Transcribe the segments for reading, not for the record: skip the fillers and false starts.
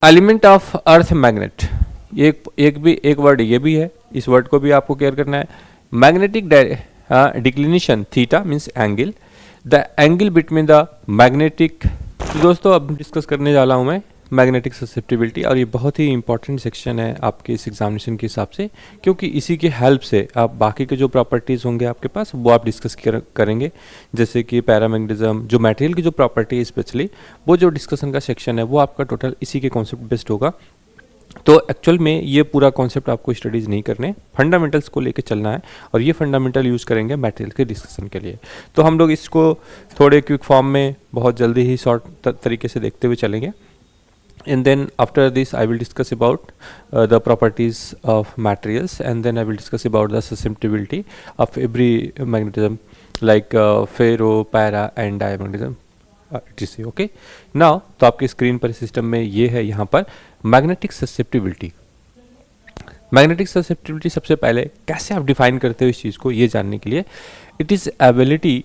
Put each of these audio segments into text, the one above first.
Element of earth magnet, एक word ये भी है, इस वर्ड को भी आपको केयर करना है। Magnetic declination theta means angle, the angle between the magnetic. दोस्तों अब डिस्कस करने जा रहा हूँ मैं मैग्नेटिक ससेप्टिबिलिटी, और ये बहुत ही इंपॉर्टेंट सेक्शन है आपके इस एग्जामिनेशन के हिसाब से, क्योंकि इसी के हेल्प से आप बाकी के जो प्रॉपर्टीज़ होंगे आपके पास वो आप डिस्कस करेंगे, जैसे कि पैरामैग्नेटिज्म, जो मटेरियल की जो प्रॉपर्टी है स्पेशली, वो जो डिस्कशन का सेक्शन है वो आपका टोटल इसी के कॉन्सेप्ट बेस्ड होगा। तो एक्चुअल में ये पूरा कॉन्सेप्ट आपको स्टडीज़ नहीं करने, फंडामेंटल्स को लेके चलना है, और ये फंडामेंटल यूज़ करेंगे मटेरियल के डिस्कशन के लिए। तो हम लोग इसको थोड़े क्विक फॉर्म में बहुत जल्दी ही शॉर्ट तरीके से देखते हुए चलेंगे। And then after this I will discuss about the properties of materials, and then I will discuss about the susceptibility of every magnetism like ferro, para and diamagnetism etc. Okay, now तो आपके screen पर system में ये है यहाँ पर magnetic susceptibility. Magnetic susceptibility सबसे पहले कैसे आप डिफाइन करते हो इस चीज़ को, ये जानने के लिए, it is ability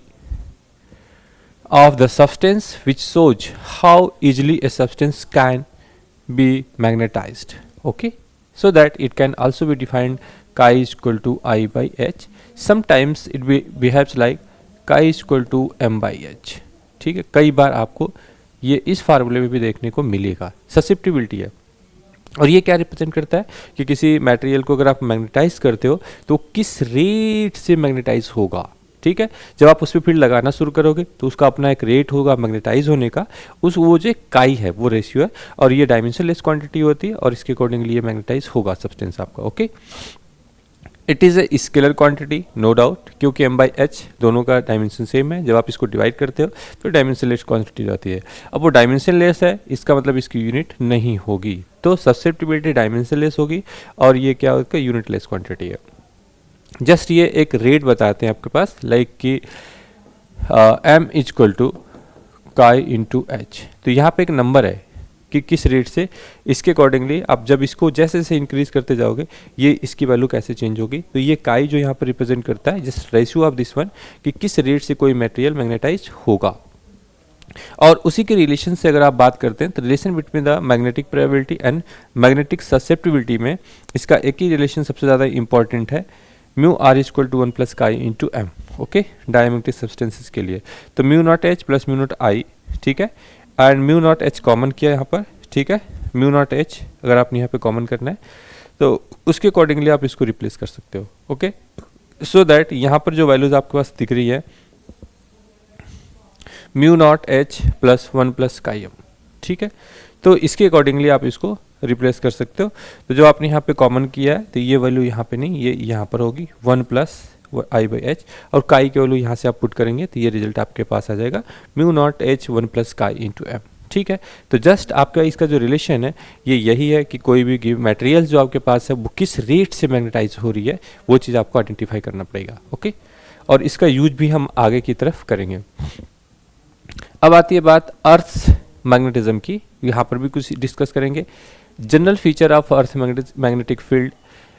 of the substance which shows how easily a substance can be magnetized, okay, so that it can also be defined chi is equal to I by h. Sometimes it behaves like chi is equal to m by h, ठीक है, कई बार आपको ये इस फार्मूले में भी देखने को मिलेगा। ससेप्टिबिलिटी है, और ये क्या रिप्रेजेंट करता है कि किसी मटेरियल को अगर आप मैग्नेटाइज करते हो तो किस रेट से मैग्नेटाइज होगा, ठीक है। जब आप उस पर फील्ड लगाना शुरू करोगे तो उसका अपना एक रेट होगा मैग्नेटाइज होने का, उस वो जो काई है वो रेशियो है, और ये डायमेंशनलेस क्वांटिटी होती है, और इसके अकॉर्डिंगली ये मैग्नेटाइज होगा सब्सटेंस आपका, okay. It is a scalar quantity no doubt, क्योंकि m बाई एच दोनों का डायमेंशन सेम है। जब आप इसको डिवाइड करते हो तो डायमेंशनलेस क्वांटिटी जाती है। अब वो डायमेंशनलेस है, इसका मतलब इसकी यूनिट नहीं होगी, तो ससेप्टिबिलिटी डायमेंशनलेस होगी, और ये क्या होगा, यूनिटलेस क्वांटिटी है। जस्ट ये एक रेट बताते हैं आपके पास, लाइक कि m इज इक्वल टू काई इंटू एच, तो यहाँ पे एक नंबर है कि किस रेट से, इसके अकॉर्डिंगली आप जब इसको जैसे जैसे इंक्रीज करते जाओगे ये इसकी वैल्यू कैसे चेंज होगी। तो ये काई जो यहाँ पर रिप्रेजेंट करता है just ratio of this one, कि किस रेट से कोई मटेरियल मैग्नेटाइज होगा। और उसी के रिलेशन से अगर आप बात करते हैं तो relation between the magnetic probability and magnetic susceptibility में इसका एक ही रिलेशन सबसे ज़्यादा इंपॉर्टेंट है, mu R is equal to 1 plus chi into M, okay, diamagnetic substances के लिए। तो mu naught H plus mu naught I, ठीक है, and mu naught H common किया यहाँ पर, ठीक है, म्यू नॉट एच अगर आप यहाँ पे कॉमन करना है तो उसके अकॉर्डिंगली आप इसको रिप्लेस कर सकते हो, ओके, सो दैट यहाँ पर जो वैल्यूज आपके पास दिख रही है mu naught H plus 1 plus chi M, ठीक है, तो इसके अकॉर्डिंगली आप इसको रिप्लेस कर सकते हो। तो जो आपने यहाँ पे कॉमन किया है तो ये वैल्यू यहाँ पे नहीं, ये यहाँ पर होगी 1 प्लस आई बाई एच, और काई की वैल्यू यहाँ से आप पुट करेंगे तो ये रिजल्ट आपके पास आ जाएगा mu naught H 1 plus chi into M, ठीक है। तो जस्ट आपका इसका जो रिलेशन है ये यही है कि कोई भी गिव मटेरियल जो आपके पास है वो किस रेट से मैग्नेटाइज हो रही है, वो चीज़ आपको आइडेंटिफाई करना पड़ेगा, ओके, और इसका यूज भी हम आगे की तरफ करेंगे। अब आती है बात अर्थ मैग्नेटिज्म की, यहाँ पर भी कुछ डिस्कस करेंगे। General feature of earth magnetic field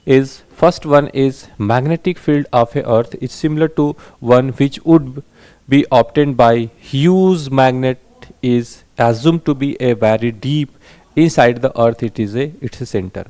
is first one is magnetic field of a earth is similar to one which would be obtained by huge magnet is assumed to be a very deep inside the earth, it is a its center।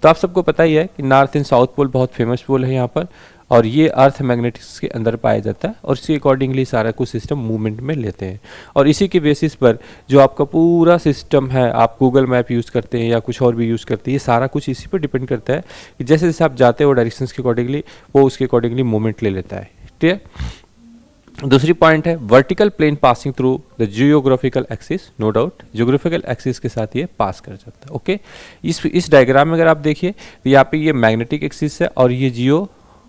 तो आप सबको पता ही है कि north and south pole बहुत famous पोल है यहाँ पर, और ये अर्थ मैग्नेटिक्स के अंदर पाया जाता है, और इसके अकॉर्डिंगली सारा कुछ सिस्टम मूवमेंट में लेते हैं, और इसी के बेसिस पर जो आपका पूरा सिस्टम है, आप गूगल मैप यूज़ करते हैं या कुछ और भी यूज़ करते हैं, ये सारा कुछ इसी पर डिपेंड करता है कि जैसे जैसे आप जाते हो डायरेक्शंस के अकॉर्डिंगली वो उसके अकॉर्डिंगली मूवमेंट ले लेता है, ठीक है। दूसरी पॉइंट है vertical plane passing through the geographical axis, no doubt geographical axis के साथ ये पास कर जाता है, ओके। इस डायग्राम में अगर आप देखिए तो यहाँ पे ये मैग्नेटिक एक्सिस है और ये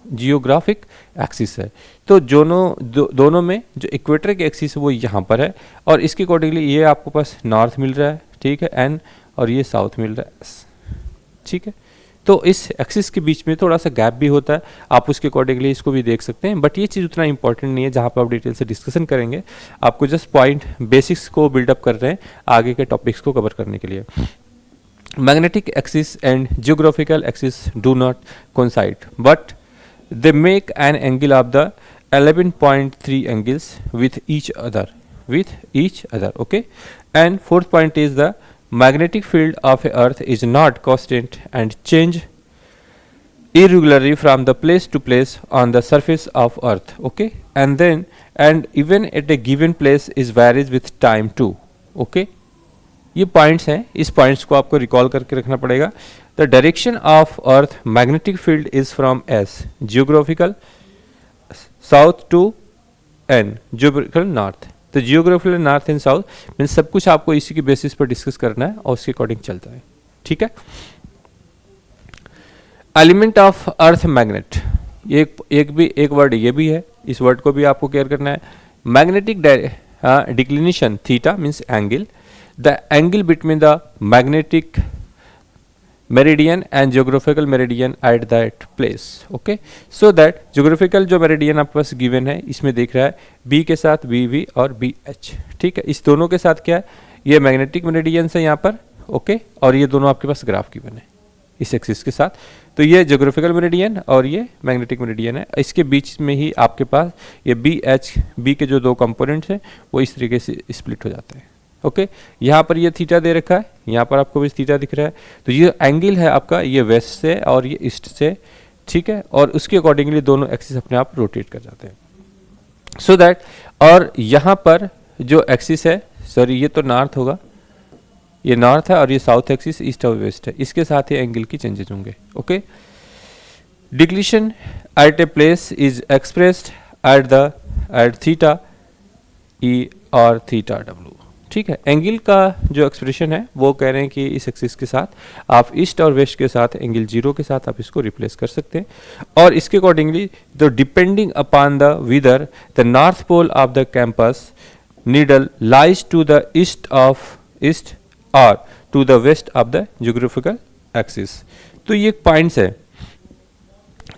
जियोग्राफिक एक्सिस है, तो दोनों में जो इक्वेटर की एक्सिस है वो यहाँ पर है, और इसके अकॉर्डिंगली ये आपको पास नॉर्थ मिल रहा है, ठीक है, एन, और ये साउथ मिल रहा है, ठीक है। तो इस एक्सिस के बीच में थोड़ा सा गैप भी होता है, आप उसके अकॉर्डिंगली इसको भी देख सकते हैं, बट ये चीज़ उतना इंपॉर्टेंट नहीं है जहाँ पर आप डिटेल से डिस्कशन करेंगे, आपको जस्ट पॉइंट बेसिक्स को बिल्डअप कर रहे हैं आगे के टॉपिक्स को कवर करने के लिए। Magnetic axis and geographical axis do not coincide but they make an angle of the 11.3 angles with each other, okay, and fourth point is the magnetic field of earth is not constant and change irregularly from the place to place on the surface of earth. Okay, and even at a given place is varies with time too. Okay, ये points हैं, इस points को आपको recall करके रखना पड़ेगा. The direction of earth magnetic field is from S geographical south to N geographical north. तो geographical north and south mean सब कुछ आपको इसी की बेसिस पर डिस्कस करना है और उसके अकॉर्डिंग चलता है. ठीक है. एलिमेंट ऑफ अर्थ मैग्नेट, एक वर्ड ये भी है, इस वर्ड को भी आपको केयर करना है. Magnetic declination theta means angle, the angle between the magnetic meridian and geographical meridian at that place. Okay, so that geographical जो मेरिडियन आपके पास गिवन है इसमें देख रहा है बी के साथ बी वी और बी एच. ठीक है, इस दोनों के साथ क्या है, ये मैग्नेटिक मेरिडियंस है यहाँ पर. ओके, और ये दोनों आपके पास ग्राफ गिवन है इस एक्सिस के साथ. तो ये जियोग्राफिकल मेरिडियन और ये मैग्नेटिक मेरिडियन है. इसके बीच में ही आपके पास ये बी एच बी के जो दो कंपोनेंट्स हैं वो इस तरीके से स्प्लिट हो जाते हैं. ओके, यहाँ पर ये थीटा दे रखा है, यहाँ पर आपको भी थीटा दिख रहा है. तो ये एंगल है आपका, ये वेस्ट से और ये ईस्ट से. ठीक है, और उसके अकॉर्डिंगली दोनों एक्सिस अपने आप रोटेट कर जाते हैं. सो दैट, और यहाँ पर जो एक्सिस है, सॉरी ये तो नॉर्थ होगा, ये नॉर्थ है और ये साउथ एक्सिस ईस्ट और वेस्ट है, इसके साथ ही एंगल की चेंजेस होंगे. Okay, declination at a place is expressed at theta E और थीटा डब्ल्यू. ठीक है, एंगल का जो एक्सप्रेशन है वो कह रहे हैं कि इस एक्सिस के साथ आप ईस्ट और वेस्ट के साथ एंगल जीरो के साथ आप इसको रिप्लेस कर सकते हैं. और इसके accordingly the depending upon the whether the north pole of the compass needle lies to the east of east और to the west of the geographical axis. तो ये पॉइंट्स है,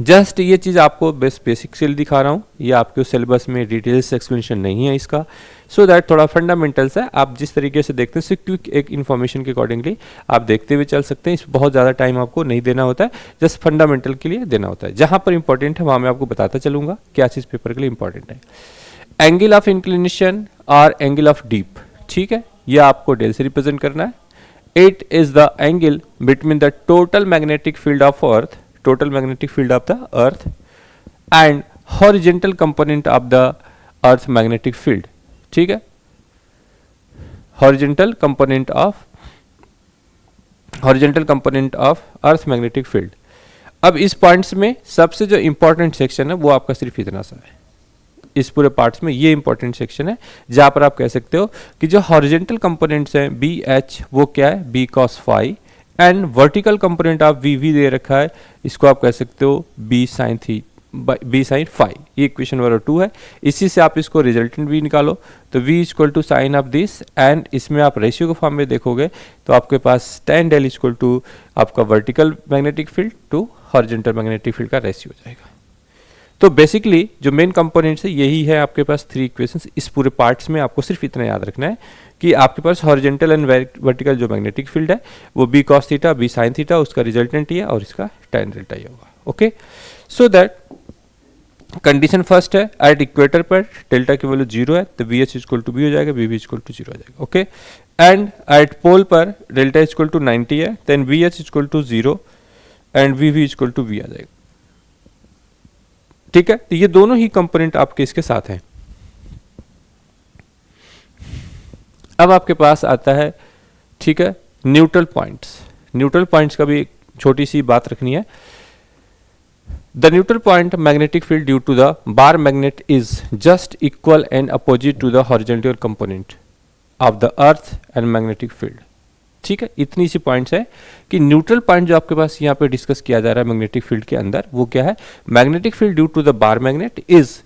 जस्ट ये चीज़ आपको बेसिक से दिखा रहा हूँ, ये आपके सिलेबस में डिटेल्स एक्सप्लेनेशन नहीं है इसका. सो दैट थोड़ा फंडामेंटल्स है, आप जिस तरीके से देखते हैं क्विक एक इन्फॉर्मेशन के अकॉर्डिंगली आप देखते हुए चल सकते हैं. इस बहुत ज़्यादा टाइम आपको नहीं देना होता है, जस्ट फंडामेंटल के लिए देना होता है. जहाँ पर इंपॉर्टेंट है वहाँ मैं आपको बताता चलूँगा क्या चीज़ पेपर के लिए इंपॉर्टेंट है. एंगल ऑफ इंक्लिनेशन और एंगल ऑफ डीप. ठीक है, ये आपको डेल से रिप्रेजेंट करना है. It is the angle between the total magnetic field of earth, total magnetic field of the earth and horizontal component of the earth magnetic field. ठीक है, horizontal component of earth magnetic field. अब इस points में सबसे जो important section है वो आपका सिर्फ इतना सा है. इस पूरे पार्ट्स में ये इंपॉर्टेंट सेक्शन है जहां पर आप कह सकते हो कि जो हॉरिजेंटल कंपोनेंट्स हैं बी एच वो क्या है, B cos phi, and vertical component of V V दे रखा है, इसको आप कह सकते हो बी साइन फाई. ये इक्वेशन नंबर 2 है. इसी से आप इसको रिजल्टेंट भी निकालो तो v equal to sine of this, and इसमें आप रेशियो के फॉर्म में देखोगे तो आपके पास tan डेल इक्वल टू आपका vertical magnetic field to horizontal magnetic field का रेशियो हो जाएगा. तो बेसिकली जो मेन कंपोनेंट्स है यही है आपके पास 3 इक्वेशंस. इस पूरे पार्ट्स में आपको सिर्फ इतना याद रखना है कि आपके पास हॉरिजेंटल एंड वर्टिकल जो मैग्नेटिक फील्ड है वो B cos theta B sine theta, उसका रिजल्टेंट ही है और इसका tan डेल्टा ही होगा. Okay, so that condition first है एट इक्वेटर पर डेल्टा की वैल्यू 0 है तो V H equal to B हो जाएगा, वी वी इक्वल टू 0 हो जाएगा. ओके, एंड एट पोल पर डेल्टा इक्वल टू 90 है, then V H equal to 0 and V V equal to V आ जाएगा. ठीक है, तो ये दोनों ही कंपोनेंट आपके इसके साथ हैं. अब आपके पास आता है, ठीक है, न्यूट्रल पॉइंट्स. न्यूट्रल पॉइंट्स का भी एक छोटी सी बात रखनी है. The neutral point magnetic field due to the bar magnet is just equal and opposite to the horizontal component of the earth and magnetic field. ठीक है, इतनी सी पॉइंट्स है कि न्यूट्रल पॉइंट जो आपके पास यहाँ पे डिस्कस किया जा रहा है मैग्नेटिक फील्ड के अंदर वो क्या है, magnetic field due to the bar magnet is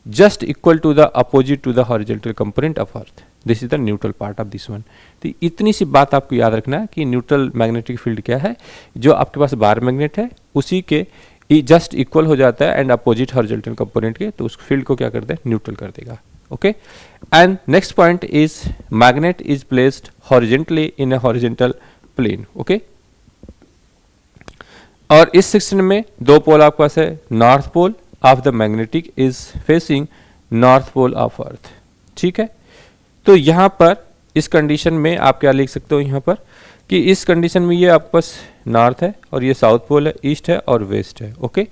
just equal to the opposite to the horizontal component of earth. This is the neutral part of this one. तो इतनी सी बात आपको याद रखना है कि न्यूट्रल मैग्नेटिक फील्ड क्या है, जो आपके पास बार मैग्नेट है उसी के जस्ट इक्वल हो जाता है एंड अपोजिट हॉरिजॉन्टल कंपोनेंट के, तो उस फील्ड को क्या करते हैं, न्यूट्रल कर देगा. Okay, and next point is magnet is placed horizontally in a horizontal plane. Okay, और इस सेक्शन में 2 पोल आपके पास है. North pole of the magnetic is facing north pole of earth. ठीक है, तो यहां पर इस कंडीशन में आप क्या लिख सकते हो, यहाँ पर कि इस कंडीशन में ये आपके पास नॉर्थ है और ये साउथ पोल है, ईस्ट है और वेस्ट है। ओके,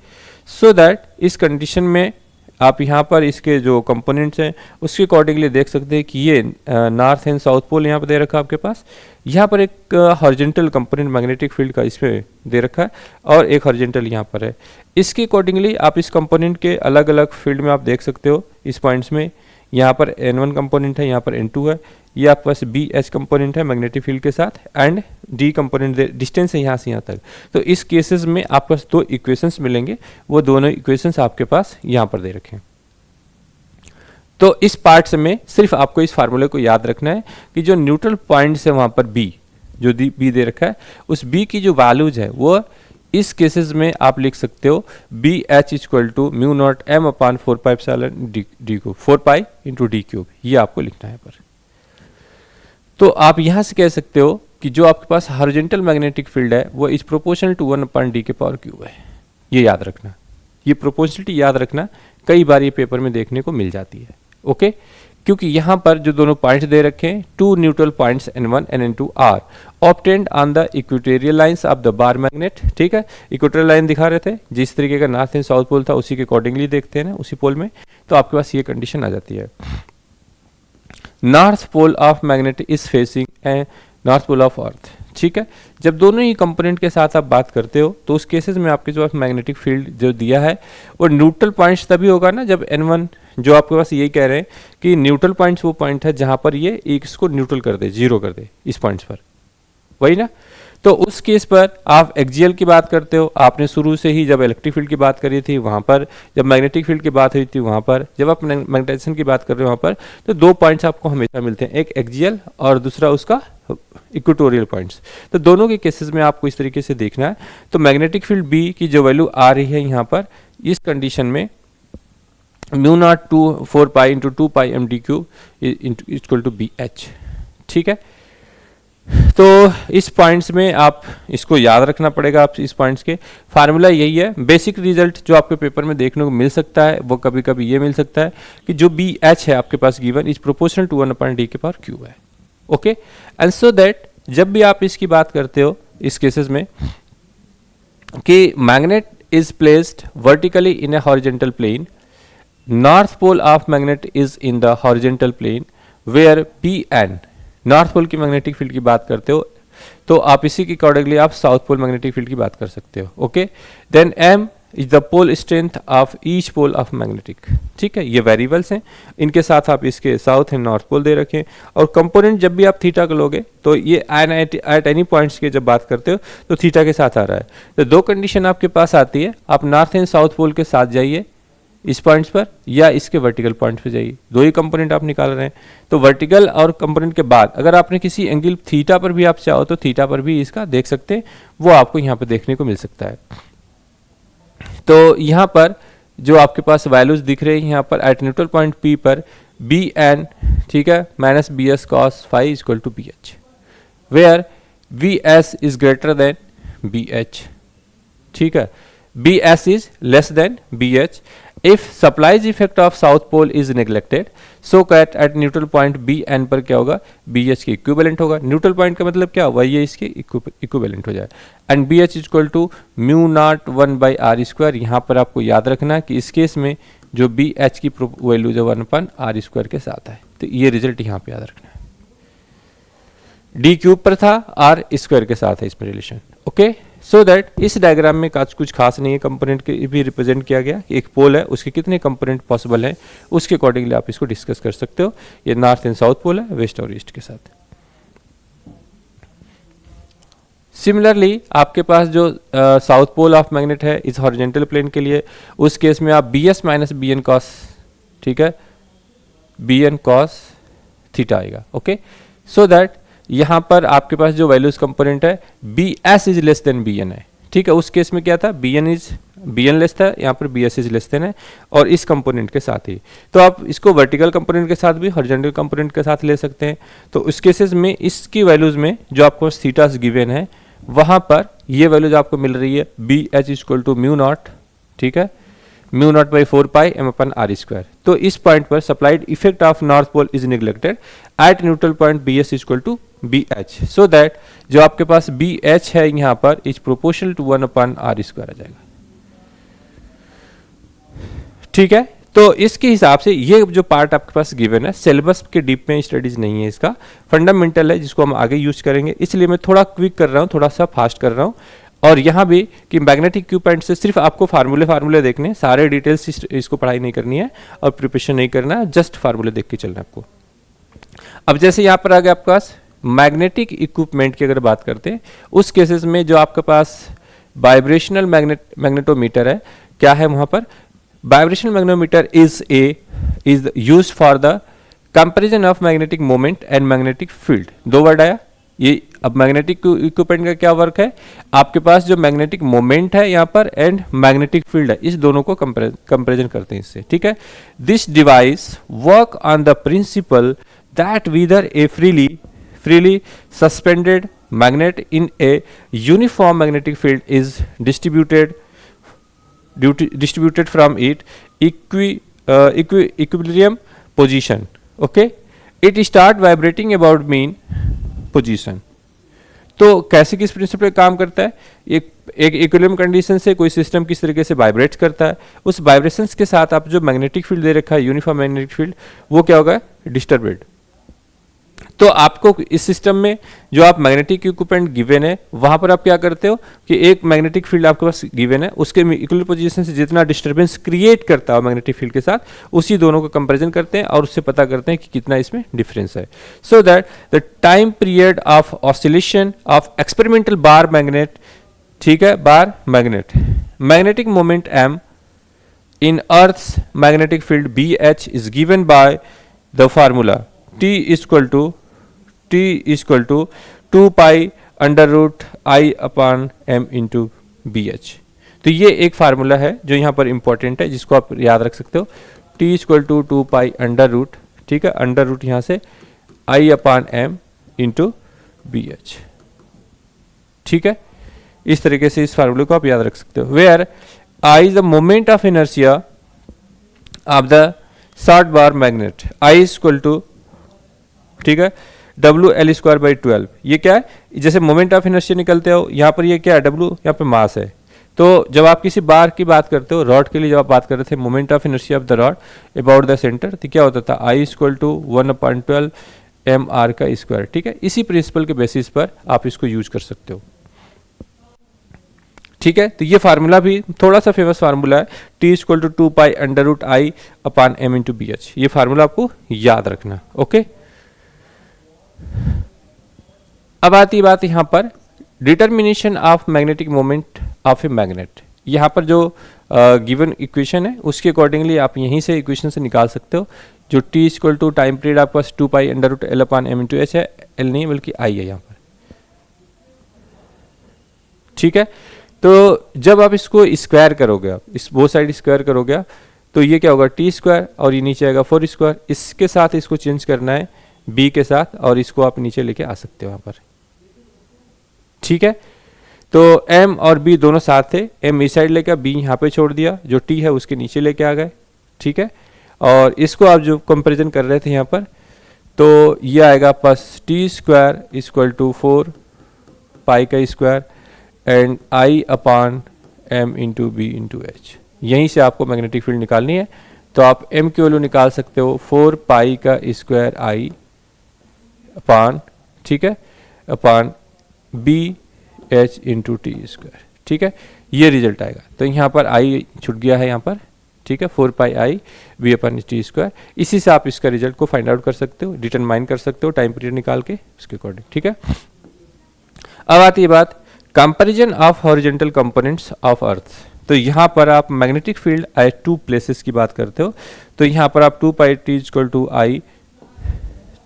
सो दैट इस कंडीशन में आप यहाँ पर इसके जो कंपोनेंट्स हैं उसके अकॉर्डिंगली देख सकते हैं कि ये नॉर्थ एंड साउथ पोल यहाँ पर दे रखा है आपके पास। यहाँ पर एक हॉरिजॉन्टल कंपोनेंट मैग्नेटिक फील्ड का इसमें दे रखा है और एक हॉरिजॉन्टल यहाँ पर है। इसके अकॉर्डिंगली आप इस कंपोनेंट के अलग अलग फील्ड में आप देख सकते हो इस पॉइंट्स में। यहाँ पर N1 कंपोनेंट है, यहाँ पर N2 है, ये आपके पास BH कंपोनेंट है मैग्नेटिक फील्ड के साथ एंड D कंपोनेंट डिस्टेंस है यहाँ से यहाँ तक। तो इस केसेस में आपके पास दो इक्वेशंस मिलेंगे, वो दोनों इक्वेशंस आपके पास यहाँ पर दे रखे हैं। तो इस पार्ट्स में सिर्फ आपको इस फार्मूले को याद रखना है कि जो न्यूट्रल पॉइंट्स है वहाँ पर B, जो B दे रखा है, उस B की जो वैल्यूज है वो इस केसेस में आप लिख सकते हो BH equal to mu naught M upon 4 pi epsilon D cube, 4 pi into D cube, ये आपको लिखना है पर। तो आप यहाँ से कह सकते हो कि जो आपके पास हॉरिजॉन्टल मैग्नेटिक फील्ड है वो is proportional to 1 upon D के पावर क्यूब है। ये याद रखना, ये प्रोपोर्शनलिटी याद रखना, कई बार ये पेपर में देखने को मिल जाती है। ओके, क्योंकि यहाँ पर जो दोनों पॉइंट्स दे रखे हैं, two neutral points N1 and N2 are obtained on the equatorial lines of the bar magnet. ठीक है, इक्वेटोरियल लाइन दिखा रहे थे, जिस तरीके का नॉर्थ एंड साउथ पोल था उसी के अकॉर्डिंगली देखते हैं ना, उसी पोल में। तो आपके पास ये कंडीशन आ जाती है, north pole of magnet is facing a north pole of earth. ठीक है, जब दोनों ही कंपोनेंट के साथ आप बात करते हो तो उस केसेस में आपके जो मैग्नेटिक फील्ड जो दिया है वो न्यूट्रल पॉइंट्स तभी होगा ना जब N1, जो आपके पास यही कह रहे हैं कि न्यूट्रल पॉइंट्स वो पॉइंट है जहां पर ये एक इसको न्यूट्रल कर दे, जीरो कर दे इस पॉइंट्स पर, वही ना। तो उस केस पर आप एक्सियल की बात करते हो, आपने शुरू से ही जब इलेक्ट्रिक फील्ड की बात करी थी वहां पर, जब मैग्नेटिक फील्ड की बात हुई थी वहां पर, जब आप मैग्नेटाइजेशन की बात कर रहे हो वहां पर, तो दो पॉइंट्स आपको हमेशा मिलते हैं, एक एक्सियल और दूसरा उसका इक्वेटोरियल पॉइंट्स। तो दोनों के केसेस में आपको इस तरीके से देखना है। तो मैग्नेटिक फील्ड B की जो वैल्यू आ रही है यहाँ पर इस कंडीशन में mu naught 4 pi into 2 pi M D cube equal to BH। ठीक है, तो इस पॉइंट्स में आप इसको याद रखना पड़ेगा। आप इस पॉइंट्स के फार्मूला यही है। बेसिक रिजल्ट जो आपके पेपर में देखने को मिल सकता है वो कभी कभी ये मिल सकता है कि जो BH है आपके पास given is proportional to 1 upon D के पावर क्यूब है। ओके, एंड सो दैट जब भी आप इसकी बात करते हो इस केसेस में कि magnet is placed vertically in a horizontal plane, north pole of magnet is in the horizontal plane where PN, north pole की मैग्नेटिक फील्ड की बात करते हो तो आप इसी के अकॉर्डिंगली आप साउथ पोल मैग्नेटिक फील्ड की बात कर सकते हो। Okay, then M is the pole strength of each pole of magnetic. ठीक है, ये वेरिएबल्स हैं, इनके साथ आप इसके साउथ एंड नॉर्थ पोल दे रखें। और कंपोनेंट जब भी आप थीटा का लोगे तो ये एट एनी पॉइंट्स के जब बात करते हो तो थीटा के साथ आ रहा है। तो दो कंडीशन आपके पास आती है, आप नॉर्थ एंड साउथ पोल के साथ जाइए इस पॉइंट्स पर या इसके वर्टिकल पॉइंट्स पे जाइए, दो ही कंपोनेंट आप निकाल रहे हैं। तो वर्टिकल और कंपोनेंट के बाद अगर आपने किसी एंगल थीटा पर भी आप चाहो तो थीटा पर भी इसका देख सकते हैं, वो आपको यहाँ पे देखने को मिल सकता है। तो यहाँ पर जो आपके पास वैल्यूज दिख रहे हैं यहाँ पर एट न्यूट्रल पॉइंट P पर BN, ठीक है, minus BS cos phi equal to BH, where VS is greater than BH। ठीक है, BS is less than BH if supplies effect of south pole is neglected, so that at neutral point BN पर क्या होगा, BH के equivalent होगा। Neutral point का मतलब क्या हुआ, ये इसके इक्विवेलेंट हो जाए। And BH equal to mu naught 1 by R square. यहाँ पर आपको याद रखना है कि इस केस में जो BH की वैल्यू जो 1 अपन आर स्क्वायर के साथ है, तो ये रिजल्ट यहाँ पे याद रखना है। डी क्यूब पर था, आर स्क्वायर के साथ है इसमें रिलेशन। ओके, सो दैट इस डायग्राम में कुछ खास नहीं है, कंपोनेंट के भी रिप्रेजेंट किया गया, एक पोल है उसके कितने कंपोनेंट पॉसिबल हैं उसके अकॉर्डिंगली आप इसको डिस्कस कर सकते हो। ये नॉर्थ एंड साउथ पोल है, वेस्ट और ईस्ट के साथ। सिमिलरली आपके पास जो साउथ पोल ऑफ मैग्नेट है इस हॉरिजॉन्टल प्लेन के लिए, उस केस में आप BS माइनस BN cos, ठीक है, BN cos थीटा आएगा। ओके, सो दैट यहाँ पर आपके पास जो वैल्यूज कंपोनेंट है BS is less than BN है। ठीक है, उस केस में क्या था, BN लेस था, यहाँ पर BS इज लेस देन है, और इस कंपोनेंट के साथ ही। तो आप इसको वर्टिकल कंपोनेंट के साथ भी हॉरिजॉन्टल कंपोनेंट के साथ ले सकते हैं। तो उस केसेस में इसकी वैल्यूज में जो आपको थीटास गिवन है वहाँ पर ये वैल्यूज आपको मिल रही है BH equal to mu naught, ठीक है, mu naught by 4 pi M upon R square. तो इस पॉइंट पर supplied effect of north pole is neglected at neutral point B S equal to B H, so that जो आपके पास B H है यहाँ पर is proportional to 1 upon R square आ जाएगा। ठीक है, तो इसके हिसाब से ये जो पार्ट आपके पास गिवन है, सिलेबस के डीप में स्टडीज नहीं है, इसका फंडामेंटल है जिसको हम आगे यूज करेंगे, इसलिए मैं थोड़ा क्विक कर रहा हूँ, थोड़ा सा फास्ट कर रहा हूँ। और यहाँ भी कि मैग्नेटिक इक्विपमेंट से सिर्फ आपको फार्मूले देखने, सारे डिटेल्स इसको पढ़ाई नहीं करनी है और प्रिपरेशन नहीं करना है, जस्ट फार्मूले देख के चलना है आपको। अब जैसे यहाँ पर आ गया आपके पास मैग्नेटिक इक्विपमेंट की अगर बात करते हैं, उस केसेस में जो आपके पास वाइब्रेशनल मैग्नेटोमीटर है, क्या है वहाँ पर vibrational magnetometer is used for the comparison of magnetic moment and magnetic field. दो वर्ड आया ये। अब मैग्नेटिक इक्विपमेंट का क्या वर्क है, आपके पास जो मैग्नेटिक मोमेंट है यहाँ पर एंड मैग्नेटिक फील्ड है, इस दोनों को कंपैरिजन करते हैं इससे। ठीक है, this device work on the principle that whether a freely suspended magnet in a uniform magnetic field is distributed from its equilibrium position. Okay, it start vibrating about mean position. तो कैसे किस principal पे काम करता है, एक equilibrium condition से कोई सिस्टम किस तरीके से वाइब्रेट करता है, उस वाइब्रेशंस के साथ आप जो मैग्नेटिक फील्ड दे रखा है यूनिफॉर्म मैग्नेटिक फील्ड, वो क्या होगा डिस्टर्बेड। तो आपको इस सिस्टम में जो आप मैग्नेटिक इक्विपमेंट गिवन है वहां पर आप क्या करते हो कि एक मैग्नेटिक फील्ड आपके पास गिवन है, उसके इक्विलिब्रियम पोजीशन से जितना डिस्टर्बेंस क्रिएट करता है मैग्नेटिक फील्ड के साथ, उसी दोनों को कंपैरिजन करते हैं और उससे पता करते हैं कि कितना इसमें डिफरेंस है। So that the time period of oscillation of experimental bar magnet, ठीक है, bar magnetic moment m in Earth's magnetic field BH is given by the formula T is equal to 2 pi under root I upon m into BH। तो ये एक formula है जो यहाँ पर important है, जिसको आप याद रख सकते हो। T is equal to 2 pi under root, ठीक है, अंडर रूट यहाँ से I upon m into BH। ठीक है, इस तरीके से इस फार्मूले को आप याद रख सकते हो। Where I is the moment of inertia of the short bar magnet, I is equal to, ठीक है, डब्ल्यू एल स्क्वायर बाई 12। ये क्या है, जैसे मोमेंट ऑफ इनर्शिया निकलते हो यहाँ पर, ये क्या है डब्ल्यू, यहाँ पे मास है। तो जब आप किसी बार की बात करते हो, रॉड के लिए जब आप बात कर रहे थे moment of inertia of the rod about the centre, तो क्या होता था I equal to 1/12 M R का स्क्वायर। ठीक है, इसी प्रिंसिपल के बेसिस पर आप इसको यूज कर सकते हो। ठीक है, तो ये फार्मूला भी थोड़ा सा फेमस फार्मूला है, T equal to 2 pi under root I upon M into B H. ये फार्मूला आपको याद रखना। ओके, अब आती बात यहाँ पर determination of magnetic moment of a magnet. यहाँ पर जो गिवन इक्वेशन है उसके अकॉर्डिंगली आप यहीं से इक्वेशन से निकाल सकते हो। जो T equal to time period आपके पास 2 pi under root L upon M into H है, एल नहीं बल्कि आई है यहाँ पर। ठीक है, तो जब आप इसको स्क्वायर करोगे, आप इस बोथ साइड स्क्वायर करोगे, तो ये क्या होगा टी स्क्वायर और ये नीचे आएगा 4 स्क्वायर। इसके साथ इसको चेंज करना है बी के साथ और इसको आप नीचे लेके आ सकते हो यहाँ पर। ठीक है, तो m और b दोनों साथ थे, m इस साइड लेके b यहाँ पे छोड़ दिया, जो t है उसके नीचे लेके आ गए। ठीक है, और इसको आप जो कंपैरिजन कर रहे थे यहाँ पर, तो ये आएगा plus T square equal to 4 pi का square and I upon m into B into H. यहीं से आपको मैग्नेटिक फील्ड निकालनी है, तो आप m की वैल्यू निकाल सकते हो 4 पाई का स्क्वायर आई अपॉन, ठीक है, upon B H into T square. ठीक है, ये रिजल्ट आएगा। तो यहाँ पर आई छूट गया है यहाँ पर, ठीक है, 4 पाई आई बी अपॉन टी स्क्वायर। इसी से आप इसका रिजल्ट को फाइंड आउट कर सकते हो, डिटरमाइन कर सकते हो टाइम पीरियड निकाल के उसके अकॉर्डिंग। ठीक है, अब आती है बात comparison of horizontal components of earth. तो यहाँ पर आप मैग्नेटिक फील्ड एट 2 प्लेसेस की बात करते हो, तो यहाँ पर आप 2 पाई टी इक्वल टू आई,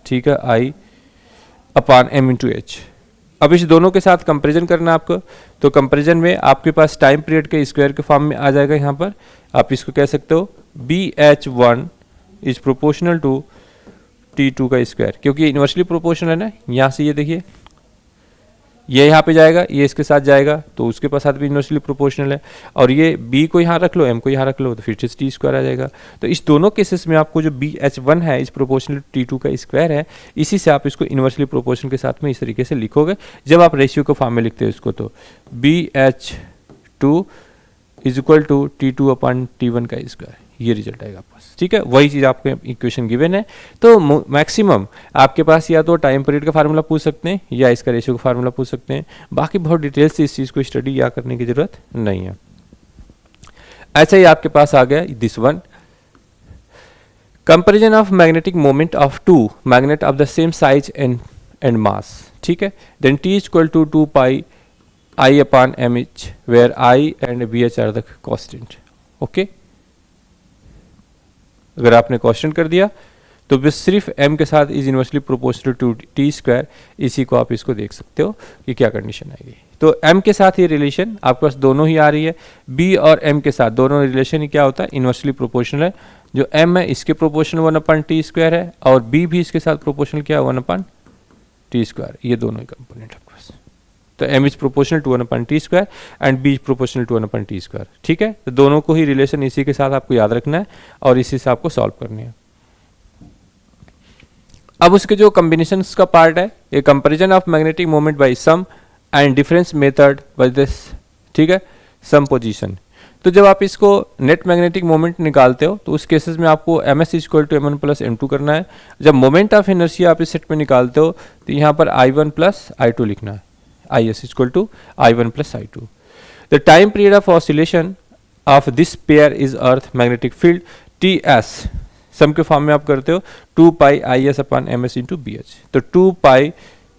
ठीक है, आई अपॉन एम इंटू एच। अब इस दोनों के साथ कंपैरिजन करना आपको, तो कंपैरिजन में आपके पास टाइम पीरियड के स्क्वायर के फॉर्म में आ जाएगा। यहाँ पर आप इसको कह सकते हो BH1 is proportional to T2 का स्क्वायर, क्योंकि इन्वर्सली प्रोपोर्शनल है ना। यहाँ से ये देखिए ये यहाँ पे जाएगा, ये इसके साथ जाएगा, तो उसके पास साथ भी इन्वर्सली प्रोपोर्शनल है। और ये b को यहाँ रख लो, m को यहाँ रख लो, तो फिर से टी स्क्वायर आ जाएगा। तो इस दोनों केसेस में आपको जो BH1 है इस प्रोपोर्शनल T2 का स्क्वायर है, इसी से आप इसको इन्वर्सली प्रोपोर्शनल के साथ में इस तरीके से लिखोगे जब आप रेशियो को फॉर्म में लिखते हो इसको। तो BH2 is equal to T2 upon T1 का स्क्वायर, ये रिजल्ट आएगा आपके पास। ठीक है, वही चीज़ आपके इक्वेशन गिवन है। तो मैक्सिमम आपके पास या तो टाइम पीरियड का फार्मूला पूछ सकते हैं या इसका रेशियो का फार्मूला पूछ सकते हैं, बाकी बहुत डिटेल से इस चीज़ को स्टडी या करने की जरूरत नहीं है। ऐसा ही आपके पास आ गया this one, comparison of magnetic moment of two magnet of the same size and mass. ठीक है, then T is equal to 2 pi I upon mh where I and bh are the constant। Okay, अगर आपने constant कर दिया तो बस सिर्फ m के साथ is inversely proportional to T square, इसी को आप इसको देख सकते हो कि क्या कंडीशन आएगी। तो m के साथ ये रिलेशन आपके पास दोनों ही आ रही है, b और m के साथ दोनों रिलेशन ही क्या होता है, इनवर्सली प्रोपोर्शनल है। जो m है इसके प्रोपोर्शनल 1 अपॉन टी स्क्वायर है और b भी इसके साथ प्रोपोर्शनल क्या है 1 अपॉन टी स्क्वायर, ये दोनों ही कंपोनेंट आपके पास। तो m is proportional to 1 upon T square and b is proportional to 1 upon T square. ठीक है, तो दोनों को ही रिलेशन इसी के साथ आपको याद रखना है और इसी से आपको सॉल्व करनी है। अब उसके जो कॉम्बिनेशंस का पार्ट है, ये comparison of magnetic moment by sum and difference method by this. ठीक है, सम पोजीशन। तो जब आप इसको नेट मैग्नेटिक मोमेंट निकालते हो तो उस केसेस में आपको ms equal to m1 plus m2 करना है। जब मोमेंट ऑफ इनर्शिया आप इस सेट में निकालते हो तो यहाँ पर I1 प्लस I2 लिखना है, is equal to I1 plus I2। The time period of oscillation of this pair is earth magnetic field TS, सम के फॉर्म में आप करते हो 2 पाई IS upon MS into BH। तो 2 पाई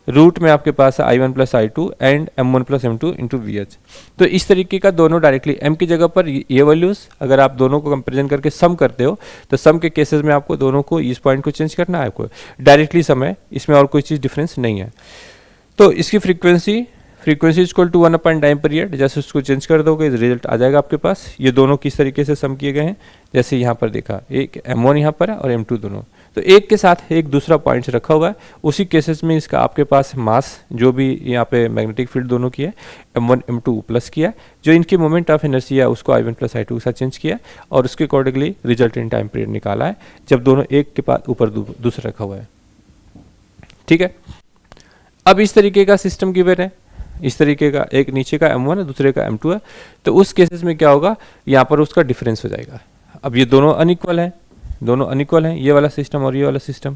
रूट में आपके पास है I1 plus I2 and M1 plus M2 into VH। तो इस तरीके का दोनों डायरेक्टली m की जगह पर ये वैल्यूज अगर आप दोनों को कंपेरिजन करके सम करते हो तो सम के केसेस में आपको दोनों को इस पॉइंट को चेंज करना है, आपको डायरेक्टली सम है, इसमें और कोई चीज़ डिफरेंस नहीं है। तो इसकी frequency equal to 1 upon time period, जैसे उसको चेंज कर दोगे रिजल्ट आ जाएगा आपके पास। ये दोनों किस तरीके से सम किए गए हैं, जैसे यहाँ पर देखा एक M1 यहाँ पर है और M2 दोनों, तो एक के साथ एक दूसरा पॉइंट रखा हुआ है। उसी केसेस में इसका आपके पास मास जो भी यहाँ पे मैग्नेटिक फील्ड दोनों की है M1 M2 प्लस किया, जो इनकी मोमेंट ऑफ एनर्जी है उसको I1 प्लस I2 के साथ चेंज किया और उसके accordingly result in time period निकाला है, जब दोनों एक के पास ऊपर दूसरा रखा हुआ है। ठीक है, अब इस तरीके का सिस्टम गिवन है, इस तरीके का एक नीचे का M1 है दूसरे का M2 है, तो उस केसेस में क्या होगा, यहाँ पर उसका डिफरेंस हो जाएगा। अब ये दोनों अनइक्वल हैं, ये वाला सिस्टम और ये वाला सिस्टम।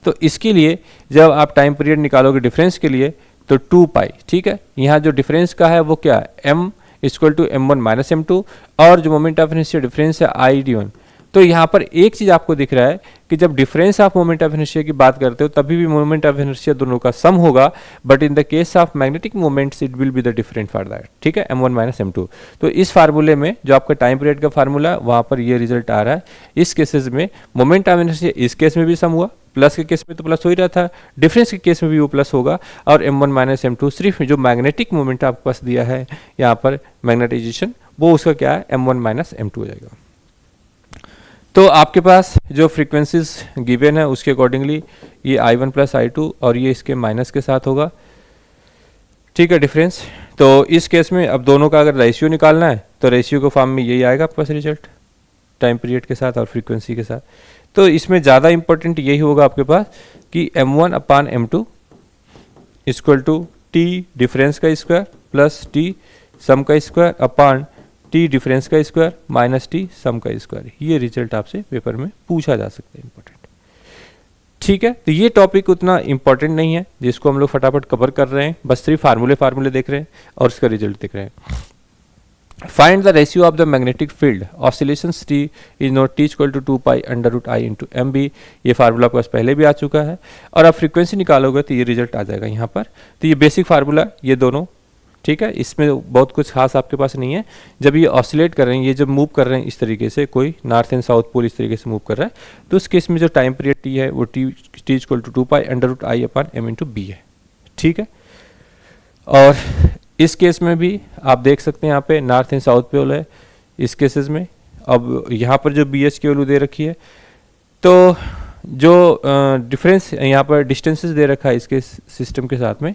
तो इसके लिए जब आप टाइम पीरियड निकालोगे डिफरेंस के लिए तो 2 पाई, ठीक है, यहाँ जो डिफरेंस का है वो क्या है m equal to M1 minus M2 और जो मोमेंट ऑफ इनर्शिया डिफरेंस है ID1। तो यहाँ पर एक चीज आपको दिख रहा है कि जब difference of moment of inertia की बात करते हो तभी भी मोमेंट ऑफ इनर्शिया दोनों का सम होगा, but in the case of magnetic moments it will be the different for that. ठीक है, M1 माइनस M2। तो इस फार्मूले में जो आपका टाइम पीरियड का फार्मूला वहां पर ये रिजल्ट आ रहा है। इस केसेस में मोमेंट ऑफ इनर्शिया इस केस में भी सम हुआ, प्लस के केस में तो प्लस हो ही रहा था, डिफरेंस के केस में भी वो प्लस होगा, और M1 माइनस M2 सिर्फ जो मैग्नेटिक मोमेंट आपके पास दिया है यहाँ पर मैग्नेटाइजेशन, वो उसका क्या है M1 माइनस M2 हो जाएगा। तो आपके पास जो फ्रीक्वेंसीज गिवन है उसके अकॉर्डिंगली ये I1 प्लस I2 और ये इसके माइनस के साथ होगा। ठीक है, डिफरेंस। तो इस केस में अब दोनों का अगर रेशियो निकालना है तो रेशियो के फॉर्म में यही आएगा आपके पास रिजल्ट, टाइम पीरियड के साथ और फ्रीक्वेंसी के साथ। तो इसमें ज़्यादा इंपॉर्टेंट यही होगा आपके पास कि M1 upon M2 equal to T difference का स्क्वायर प्लस T सम का स्क्वायर अपान T डिफरेंस का स्क्वायर माइनस T सम का स्क्वायर। ये रिजल्ट आपसे पेपर में पूछा जा सकता है, इंपॉर्टेंट। ठीक है, तो ये टॉपिक उतना इंपॉर्टेंट नहीं है जिसको हम लोग फटाफट कवर कर रहे हैं, बस सिर्फ फार्मूले देख रहे हैं और उसका रिजल्ट देख रहे हैं। Find the ratio of the magnetic field oscillations T is not T equal to 2 pi under root I into M B. ये फार्मूला आपके पास पहले भी आ चुका है, और आप फ्रीक्वेंसी निकालोगे तो ये रिजल्ट आ जाएगा यहाँ पर। तो ये बेसिक फार्मूला ये दोनों, ठीक है, इसमें बहुत कुछ खास आपके पास नहीं है। जब ये ऑसिलेट कर रहे हैं, ये जब मूव कर रहे हैं इस तरीके से, कोई नॉर्थ एंड साउथ पोल इस तरीके से मूव कर रहा है, तो उस केस में जो टाइम पीरियड T है वो T equal to 2 pi under root I upon M into B है। ठीक है, और इस केस में भी आप देख सकते हैं यहाँ पे नॉर्थ एंड साउथ पोल है इस केसेस में। अब यहाँ पर जो BH की वैल्यू दे रखी है, तो जो डिफरेंस यहाँ पर डिस्टेंसेस दे रखा है इसके सिस्टम के साथ में,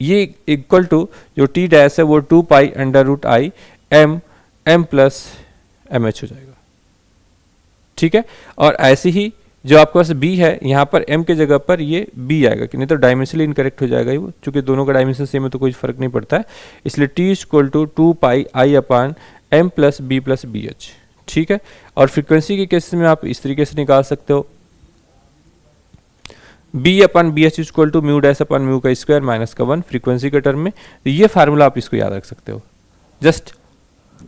ये इक्वल टू जो टी डैश है वो 2 pi under root I M M plus M H हो जाएगा, ठीक है। और ऐसे ही जो आपके पास बी है, यहाँ पर एम के जगह पर ये बी आएगा, कि नहीं तो डायमेंशनली इनकरेक्ट हो जाएगा वो, चूंकि दोनों का डायमेंशन सेम है तो कोई फर्क नहीं पड़ता है। इसलिए T equal to 2 pi I upon M plus B H, ठीक है। और फ्रीक्वेंसी के केस में आप इस तरीके से निकाल सकते हो, B upon B H equal to mu dash upon mu का स्क्वायर माइनस का 1 फ्रीक्वेंसी के टर्म में। तो ये फार्मूला आप इसको याद रख सकते हो। जस्ट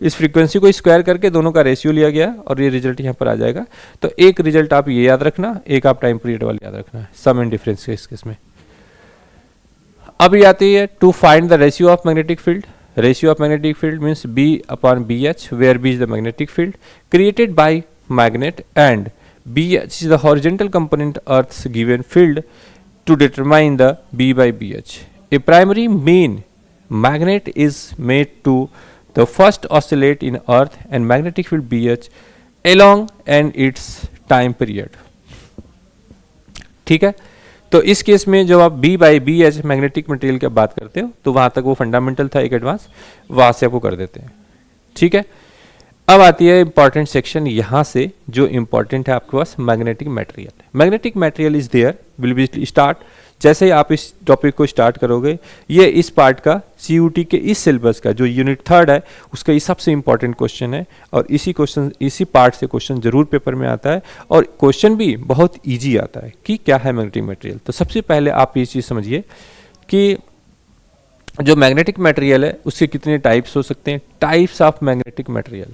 इस फ्रीक्वेंसी को स्क्वायर करके दोनों का रेशियो लिया गया और ये रिजल्ट यहाँ पर आ जाएगा। तो एक रिजल्ट आप ये याद रखना, एक आप टाइम पीरियड वाला याद रखना, सम एंड डिफरेंस के इस केस में। अब ये आती है to find the ratio of magnetic field. Ratio of magnetic field means B upon B H, where B is the magnetic field created by magnet and BH is the horizontal component Earth's given field to determine the B by BH. A primary main magnet is made to the first oscillate in Earth and magnetic field BH along and its time period. ठीक है, तो इस case में जब आप B by BH magnetic material की बात करते हो तो वहां तक वो फंडामेंटल था, एक एडवांस, वहां से आपको कर देते हैं, ठीक है। अब आती है इंपॉर्टेंट सेक्शन, यहाँ से जो इंपॉर्टेंट है आपके पास magnetic material. Magnetic material is there will be start, जैसे ही आप इस टॉपिक को स्टार्ट करोगे, ये इस पार्ट का CUT के इस सिलेबस का जो यूनिट 3 है उसका ये सबसे इंपॉर्टेंट क्वेश्चन है। और इसी पार्ट से क्वेश्चन जरूर पेपर में आता है और क्वेश्चन भी बहुत ईजी आता है कि क्या है मैग्नेटिक मटेरियल। तो सबसे पहले आप ये चीज़ समझिए कि जो मैग्नेटिक मटेरियल है उसके कितने टाइप्स हो सकते हैं। Types of magnetic material,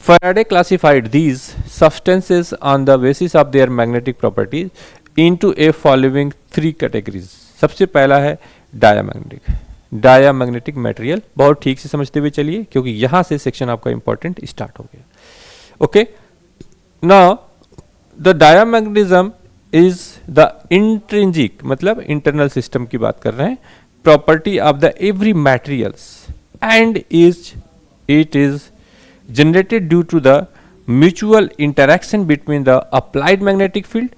Faraday classified these substances on the basis of their magnetic properties into a following 3 categories. सबसे पहला है डायामैग्नेटिक मटेरियल। बहुत ठीक से समझते हुए चलिए क्योंकि यहां से सेक्शन आपका इंपॉर्टेंट स्टार्ट हो गया। Okay, now the diamagnetism is the intrinsic, मतलब इंटरनल सिस्टम की बात कर रहे हैं, property of the every materials and it is generated due to the mutual interaction between the applied magnetic field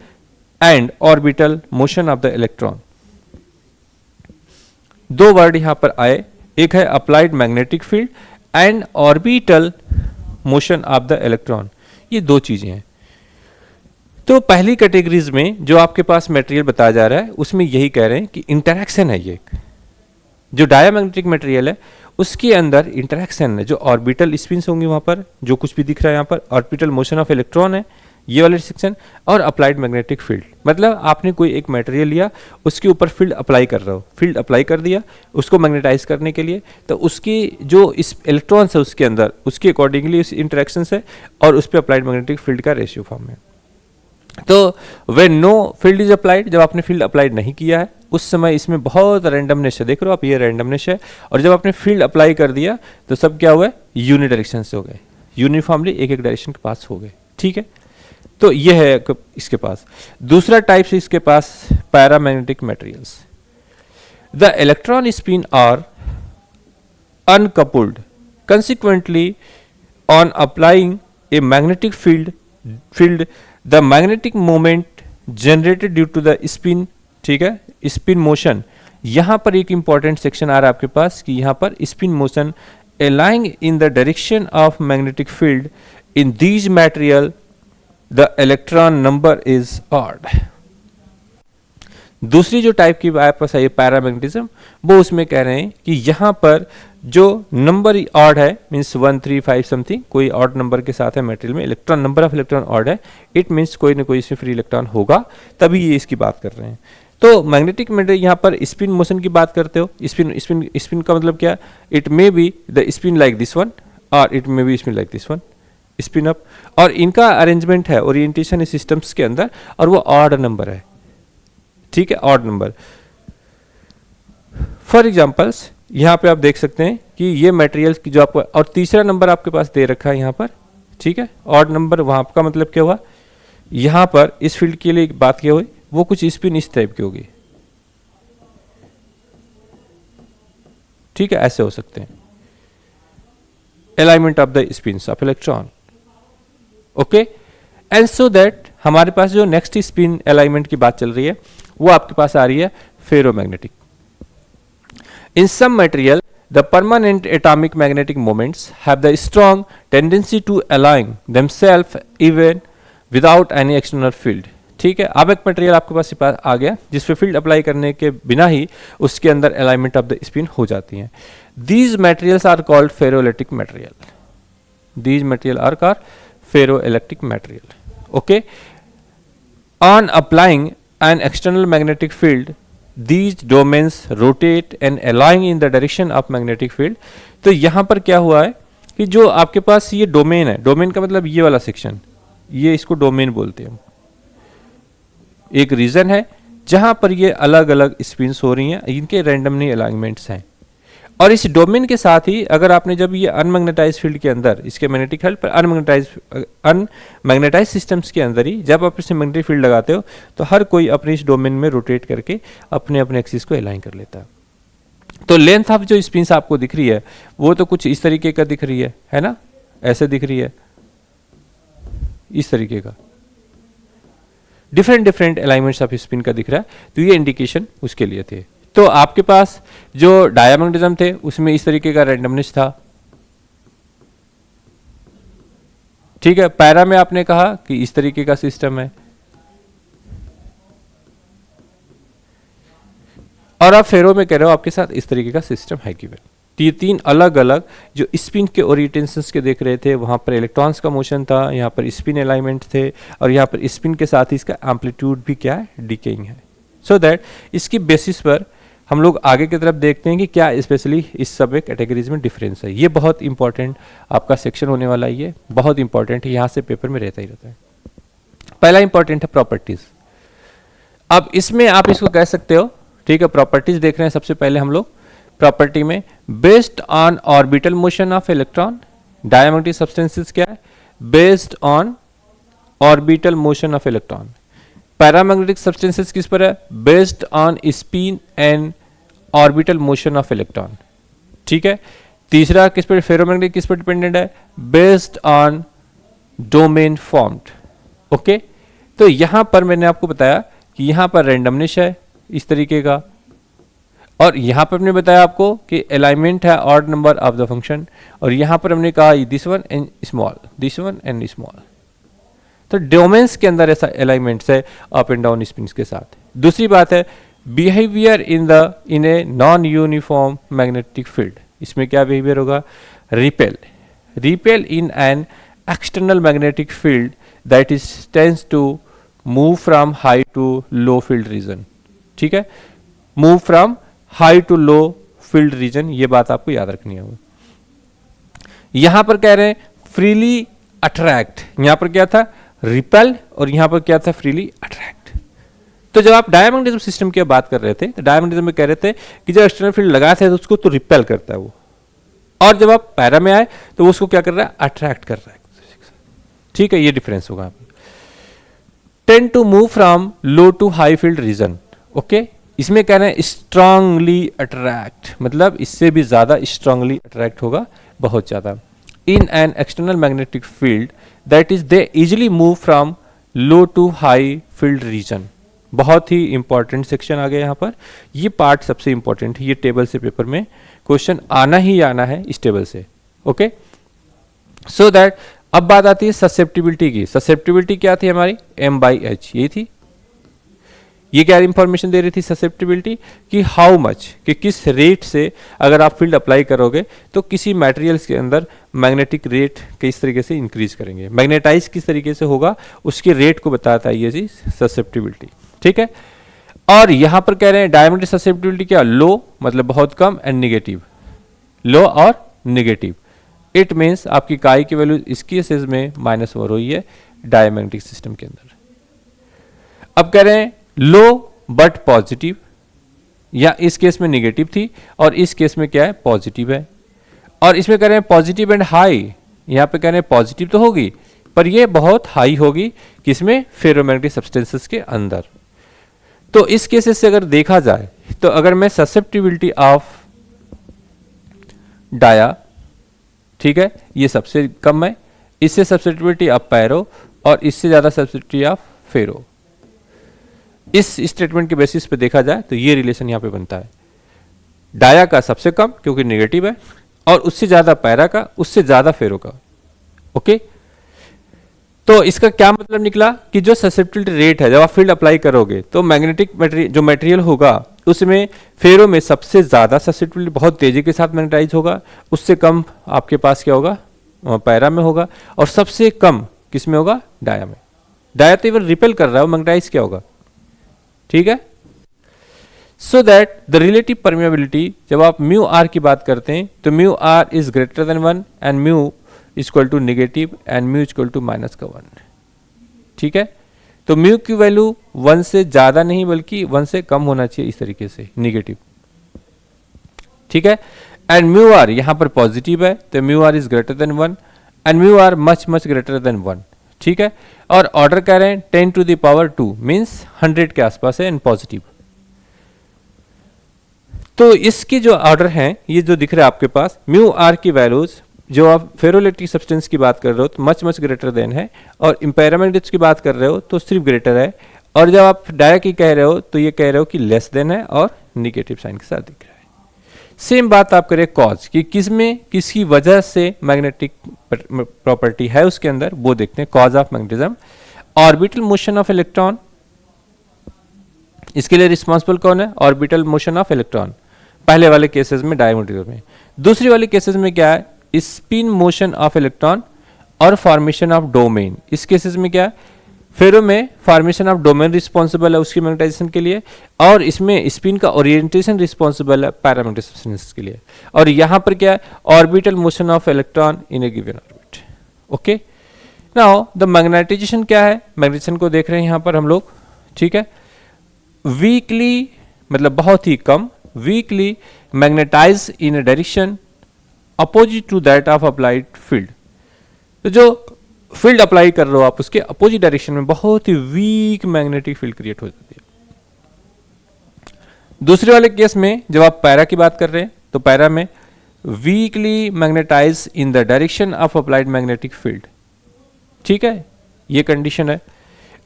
and orbital motion of the electron. दो word यहां पर आए, एक है applied magnetic field and orbital motion of the electron, ये दो चीजें हैं। तो पहली कैटेगरीज में जो आपके पास मटेरियल बताया जा रहा है उसमें यही कह रहे हैं कि इंटरैक्शन है। ये जो डायामैग्नेटिक मटेरियल है उसके अंदर इंटरेक्शन है, जो ऑर्बिटल स्पिन्स होंगे वहां पर, जो कुछ भी दिख रहा है यहाँ पर ऑर्बिटल मोशन ऑफ इलेक्ट्रॉन है ये वाले सेक्शन, और अप्लाइड मैग्नेटिक फील्ड, मतलब आपने कोई एक मटेरियल लिया उसके ऊपर फील्ड अप्लाई कर रहे हो, फील्ड अप्लाई कर दिया उसको मैग्नेटाइज करने के लिए, तो उसकी जो इस इलेक्ट्रॉन्स है उसके अंदर उसके अकॉर्डिंगली उस इंटरेक्शन है और उस पर अप्लाइड मैग्नेटिक फील्ड का रेशियो फॉर्म है। तो when know field is applied, जब आपने फील्ड अप्लाइड नहीं किया है उस समय इसमें बहुत रैंडमनेस है, देख रहे हो आप ये रैंडमनेस है, और जब आपने फील्ड अप्लाई कर दिया तो सब क्या हुआ है, यूनि डायरेक्शन से हो गए, यूनिफॉर्मली एक एक डायरेक्शन के पास हो गए, ठीक है। तो ये है इसके पास। दूसरा टाइप से इसके पास paramagnetic materials, the electron spin are uncoupled, consequently on applying a magnetic field the magnetic moment generated due to the spin, ठीक है, स्पिन मोशन। यहां पर एक इंपॉर्टेंट सेक्शन आ रहा है आपके पास कि यहां पर spin motion aligning in the direction of magnetic field in these material the electron number is odd. दूसरी जो टाइप की आपके पास है पैरामैग्नेटिज्म, वो उसमें कह रहे हैं कि यहां पर जो नंबर ऑड है, मीन्स 1 3 5 समथिंग, कोई ऑड नंबर के साथ है मटेरियल में, electron number of electron odd है, इट मीन्स कोई ना कोई इसमें फ्री इलेक्ट्रॉन होगा, तभी ये इसकी बात कर रहे हैं। तो मैग्नेटिक मटेरियल यहाँ पर स्पिन मोशन की बात करते हो, स्पिन का मतलब क्या, it may be the spin like this one और it may be spin like this one, spin up, और इनका अरेंजमेंट है ओरिएंटेशन इस सिस्टम्स के अंदर, और वो ऑड नंबर है, ठीक है, ऑड नंबर। फॉर एग्जांपल्स यहाँ पे आप देख सकते हैं कि ये मटेरियल्स की जो आपको, और तीसरा नंबर आपके पास दे रखा है यहाँ पर, ठीक है, ऑड नंबर, वहां का मतलब क्या हुआ, यहाँ पर इस फील्ड के लिए बात क्या हुई, वो कुछ स्पिन इस टाइप की होगी, ठीक है, ऐसे हो सकते हैं, alignment of the spins of electron, okay. And so that हमारे पास जो नेक्स्ट स्पिन अलाइनमेंट की बात चल रही है वो आपके पास आ रही है ferromagnetic. In some material, the permanent atomic magnetic moments have the strong tendency to align themselves even without any external field. ठीक है, अब एक मटेरियल आपके पास आ गया जिसपे फील्ड अप्लाई करने के बिना ही उसके अंदर अलाइनमेंट ऑफ द स्पिन हो जाती हैं. These materials are called ferroelectric material. These material are called ferroelectric material. Okay, on applying an external magnetic field, these domains rotate and align in the direction of magnetic field. तो यहाँ पर क्या हुआ है कि जो आपके पास ये डोमेन है, डोमेन का मतलब ये वाला सेक्शन, ये इसको डोमेन बोलते हैं. एक रीजन है जहां पर ये अलग अलग स्पिन्स हो रही हैं, इनके रैंडमली अलाइनमेंट्स हैं. और इस डोमेन के साथ ही अगर आपने जब ये अनमैग्नेटाइज फील्ड के अंदर इसके मैग्नेटिक फील्ड पर अनमैग्नेटाइज सिस्टम्स के अंदर ही जब आप इसमें मैग्नेटिक फील्ड लगाते हो तो हर कोई अपने इस डोमेन में रोटेट करके अपने अपने एक्सिस को अलाइन कर लेता है. तो लेंथ ऑफ जो स्पिन्स आपको दिख रही है वो तो कुछ इस तरीके का दिख रही है ना, ऐसे दिख रही है, इस तरीके का डिफरेंट अलाइनमेंट्स ऑफ स्पिन का दिख रहा है. तो ये इंडिकेशन उसके लिए थे. तो आपके पास जो डायमैग्नेटिज्म थे उसमें इस तरीके का रैंडमनेस था. ठीक है, पैरा में आपने कहा कि इस तरीके का सिस्टम है. और आप फेरो में कह रहे हो आपके साथ इस तरीके का सिस्टम है गिवन. तो ये तीन अलग अलग जो स्पिन के ओरिएंटेशंस के देख रहे थे, वहां पर इलेक्ट्रॉन्स का मोशन था, यहाँ पर स्पिन अलाइनमेंट थे, और यहाँ पर स्पिन के साथ ही इसका एम्पलीट्यूड भी क्या है, डिकेइंग है. सो दैट इसकी बेसिस पर हम लोग आगे की तरफ देखते हैं कि क्या स्पेशली इस सब कैटेगरीज में डिफरेंस है. ये बहुत इंपॉर्टेंट आपका सेक्शन होने वाला है, ये बहुत इंपॉर्टेंट है, यहाँ से पेपर में रहता ही रहता है. पहला इंपॉर्टेंट है प्रॉपर्टीज. अब इसमें आप इसको कह सकते हो, ठीक है, प्रॉपर्टीज देख रहे हैं. सबसे पहले हम लोग प्रॉपर्टी में based on orbital motion of electron, diamagnetic substances क्या है, based on orbital motion of electron. Paramagnetic substances किस पर है, based on spin and orbital motion of electron. ठीक है, तीसरा किस पर, फेरोमैग्नेटिक किस पर डिपेंडेंट है, based on domain formed. Okay, तो यहां पर मैंने आपको बताया कि यहां पर रैंडमनेस है इस तरीके का, और यहां पर हमने बताया आपको कि अलाइनमेंट है odd number of the function, और यहां पर हमने कहा this one and small, this one and small. तो डोमेन्स के अंदर ऐसा अलाइनमेंट्स है अप एंड डाउन स्पिन्स के साथ. दूसरी बात है behaviour in a non uniform magnetic field. इसमें क्या बिहेवियर होगा, repel in an external magnetic field that is tends to move from high to low field region. ठीक है, move from high to low field region, ये बात आपको याद रखनी होगी. यहां पर कह रहे हैं फ्रीली अट्रैक्ट, यहां पर क्या था, रिपेल, और यहां पर क्या था, फ्रीली अट्रैक्ट. तो जब आप डायमैग्नेटिज्म सिस्टम की बात कर रहे थे तो डायमैग्नेटिज्म में कह रहे थे कि जब एक्सटर्नल फील्ड लगाए थे तो उसको तो रिपेल करता है वो, और जब आप पैरा में आए तो वो उसको क्या कर रहा है, अट्रैक्ट कर रहा है. ठीक है, ये डिफरेंस होगा. Tend to move from low to high field region. Okay, इसमें कह रहे हैं स्ट्रांगली अट्रैक्ट, मतलब इससे भी ज्यादा स्ट्रांगली अट्रैक्ट होगा, बहुत ज्यादा. In an external magnetic field that is they easily move from low to high field region. बहुत ही इंपॉर्टेंट सेक्शन आ गया यहाँ पर. ये पार्ट सबसे इंपॉर्टेंट है, ये टेबल से पेपर में क्वेश्चन आना ही आना है इस टेबल से. ओके, सो दैट अब बात आती है ससेप्टिबिलिटी की. ससेप्टिबिलिटी क्या थी हमारी, m/h, ये थी. ये क्या इंफॉर्मेशन दे रही थी ससेप्टिबिलिटी, कि हाउ मच, कि किस रेट से अगर आप फील्ड अप्लाई करोगे तो किसी मटेरियल्स के अंदर मैग्नेटिक रेट किस तरीके से इंक्रीज करेंगे, मैग्नेटाइज किस तरीके से होगा, उसके रेट को बताता है ये चीज ससेप्टिबिलिटी. ठीक है, और यहां पर कह रहे हैं डायमैग्नेटिक ससेप्टिबिलिटी क्या, लो मतलब बहुत कम, एंड निगेटिव, लो और निगेटिव. इट मीन्स आपकी काई की वैल्यू इस केसेस में -1 हो रही है डायमैग्नेटिक सिस्टम के अंदर. अब कह रहे हैं लो बट पॉजिटिव, या इस केस में निगेटिव थी और इस केस में क्या है, पॉजिटिव है. और इसमें कह रहे हैं पॉजिटिव एंड हाई, यहां पे कह रहे हैं पॉजिटिव तो होगी पर ये बहुत हाई होगी, किसमें, फेरोमैग्नेटिक सब्सटेंसेस के अंदर. तो इस केसेस से अगर देखा जाए तो अगर मैं ससेप्टिबिलिटी ऑफ डाया, ठीक है, ये सबसे कम है, इससे ससेप्टिबिलिटी ऑफ पैरो, और इससे ज्यादा ससेप्टिबिलिटी ऑफ फेरो. इस स्टेटमेंट के बेसिस पे देखा जाए तो ये रिलेशन यहां पे बनता है. डाया का सबसे कम क्योंकि नेगेटिव है, और उससे ज़्यादा पैरा का, उससे ज़्यादा फेरो का। ओके, तो इसका क्या मतलब निकला कि जो ससेप्टिबिलिटी रेट है, जब आप फील्ड अप्लाई करोगे तो मैग्नेटिक जो मटेरियल होगा उसमें फेरो में सबसे ज़्यादा ससेप्टिबिलिटी बहुत तेज़ी के साथ मैग्नेटाइज होगा, उससे कम आपके पास क्या होगा, पैरा में होगा, और सबसे कम किस में होगा, डाया में। डाया तो इवन रिपेल कर रहा है, मैग्नेटाइज क्या होगा, ठीक है। So that the relative permeability, जब आप म्यू आर की बात करते हैं तो mu R is greater than 1 and mu equal to negative and mu equal to minus का 1, ठीक है। तो म्यू की वैल्यू 1 से ज़्यादा नहीं बल्कि 1 से कम होना चाहिए, इस तरीके से नेगेटिव, ठीक है। एंड म्यू आर यहाँ पर पॉजिटिव है तो mu R is greater than 1 and mu R much greater than 1, ठीक है। और ऑर्डर कह रहे हैं 10 टू द पावर 2 मीन्स 100 के आसपास है एंड पॉजिटिव। तो इसकी जो ऑर्डर हैं ये जो दिख रहा है आपके पास, म्यू आर की वैल्यूज जो आप फेरोइलेक्ट्रिक सब्सटेंस की बात कर रहे हो तो मच ग्रेटर देन है, और इम्पेरामैग्नेटिक्स की बात कर रहे हो तो सिर्फ ग्रेटर है, और जब आप डाया की कह रहे हो तो ये कह रहे हो कि लेस देन है और निगेटिव साइन के साथ दिख रहा है। सेम बात आप करें कॉज कि किसमें किसकी वजह से मैग्नेटिक प्रॉपर्टी है उसके अंदर, वो देखते हैं cause of magnetism. Orbital motion of electron, इसके लिए रिस्पॉन्सिबल कौन है, ऑर्बिटल मोशन ऑफ इलेक्ट्रॉन, पहले वाले केसेस में डायमोटिज्म में। दूसरी वाले केसेस में क्या है, स्पिन मोशन ऑफ इलेक्ट्रॉन और फॉर्मेशन ऑफ डोमेन। इस केसेस में क्या है, फेरो में फॉर्मेशन ऑफ डोमेन रिस्पॉन्सिबल है उसकी मैग्नेटाइजेशन के लिए, और इसमें स्पिन का ओरिएंटेशन रिस्पॉन्सिबल है पैरामैग्नेटिक सब्सटेंस के लिए, और यहाँ पर क्या है, orbital motion of electron in A given orbit. Okay, now the magnetization क्या है, मैग्नेटाइजेशन को देख रहे हैं यहाँ पर हम लोग, ठीक है। वीकली मतलब बहुत ही कम, weakly magnetize in a direction opposite to that of applied field. तो जो फील्ड अप्लाई कर रहे हो आप उसके अपोजिट डायरेक्शन में बहुत ही वीक मैग्नेटिक फील्ड क्रिएट हो जाती है। दूसरे वाले केस में जब आप पैरा की बात कर रहे हैं तो पैरा में weakly magnetize in the direction of applied magnetic field, ठीक है, ये कंडीशन है।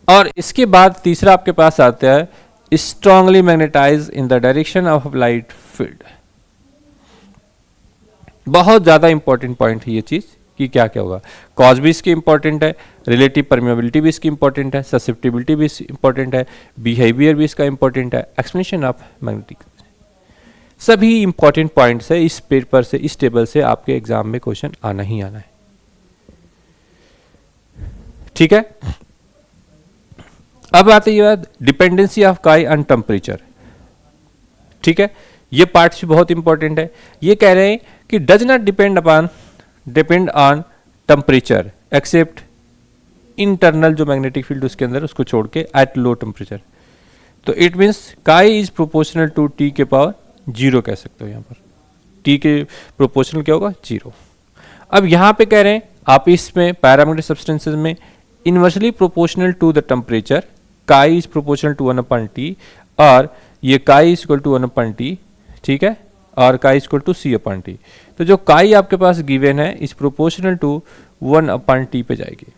और इसके बाद तीसरा आपके पास आता है strongly magnetize in the direction of applied field. बहुत ज्यादा इंपॉर्टेंट पॉइंट है ये चीज कि क्या क्या होगा, कॉज भी इसकी इंपॉर्टेंट है, रिलेटिव परमिएबिलिटी भी इसकी इंपॉर्टेंट है, ससेप्टिबिलिटी भी इंपॉर्टेंट है, बिहेवियर भी इसका इंपॉर्टेंट है, एक्सप्लेनेशन ऑफ मैग्नेटिक, सभी इंपॉर्टेंट पॉइंट्स है। इस पेपर से, इस टेबल से आपके एग्जाम में क्वेश्चन आना ही आना है, ठीक है। अब आते हैं डिपेंडेंसी ऑफ काई ऑन टेम्परेचर, ठीक है, ये पार्ट भी बहुत इंपॉर्टेंट है। ये कह रहे हैं कि does not depend on temperature except internal जो मैग्नेटिक फील्ड उसके अंदर उसको छोड़ के एट लो टेम्परेचर। तो it means chi is proportional to T के पावर 0 कह सकते हो, यहाँ पर टी के प्रोपोर्शनल क्या होगा, 0। अब यहाँ पे कह रहे हैं आप इसमें पैरामैग्नेटिक सब्सटेंसेस में inversely proportional to the temperature, chi is proportional to 1/t, और ये काई इज इक्वल टू 1/t, ठीक है, और chi is equal to c/t। तो जो काई आपके पास गिवन है इज प्रोपोर्शनल टू 1/t पे जाएगी,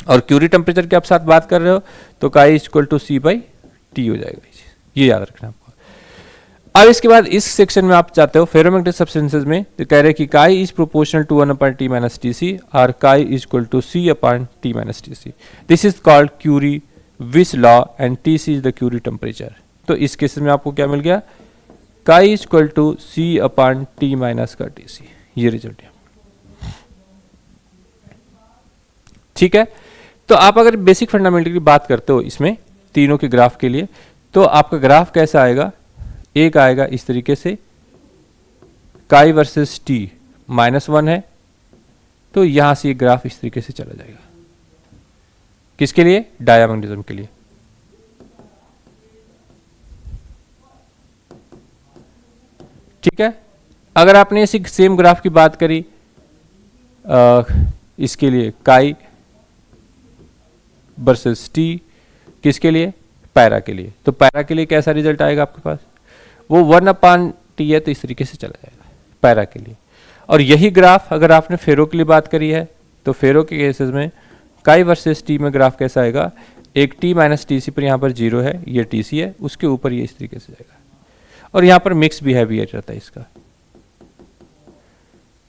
और क्यूरी टेम्परेचर की आप साथ बात कर रहे हो तो काई इज इक्वल टू c/t हो जाएगा, ये याद रखना आपको। अब इसके बाद इस सेक्शन में आप चाहते हो फेरोमैग्नेटिक सब्सटेंसेस में, तो कह रहे हैं कि chi is proportional to 1/t minus Tc और chi is equal to c/t minus Tc। This is called Curie Weiss law and Tc is the Curie temperature. तो इस केस में आपको क्या मिल गया, chi is equal to c/t minus का Tc, ये रिजल्ट है, ठीक है। तो आप अगर बेसिक फंडामेंटल की बात करते हो इसमें तीनों के ग्राफ के लिए, तो आपका ग्राफ कैसा आएगा, एक आएगा इस तरीके से, काई वर्सेस टी -1 है, तो यहां से ये ग्राफ इस तरीके से चला जाएगा, किसके लिए, डायमैग्नेटिज्म के लिए। ठीक है, अगर आपने इसी सेम ग्राफ की बात करी इसके लिए काई वर्सेस टी, किसके लिए, पैरा के लिए, तो पैरा के लिए कैसा रिजल्ट आएगा आपके पास, वो 1/t है, तो इस तरीके से चला जाएगा पैरा के लिए। और यही ग्राफ अगर आपने फेरो के लिए बात करी है तो फेरो के केसेस में काई वर्सेस टी में ग्राफ कैसा आएगा, एक t माइनस Tc पर यहाँ पर 0 है, ये Tc है, उसके ऊपर ये इस तरीके से जाएगा। और यहाँ पर मिक्स बिहेवियर रहता है इसका,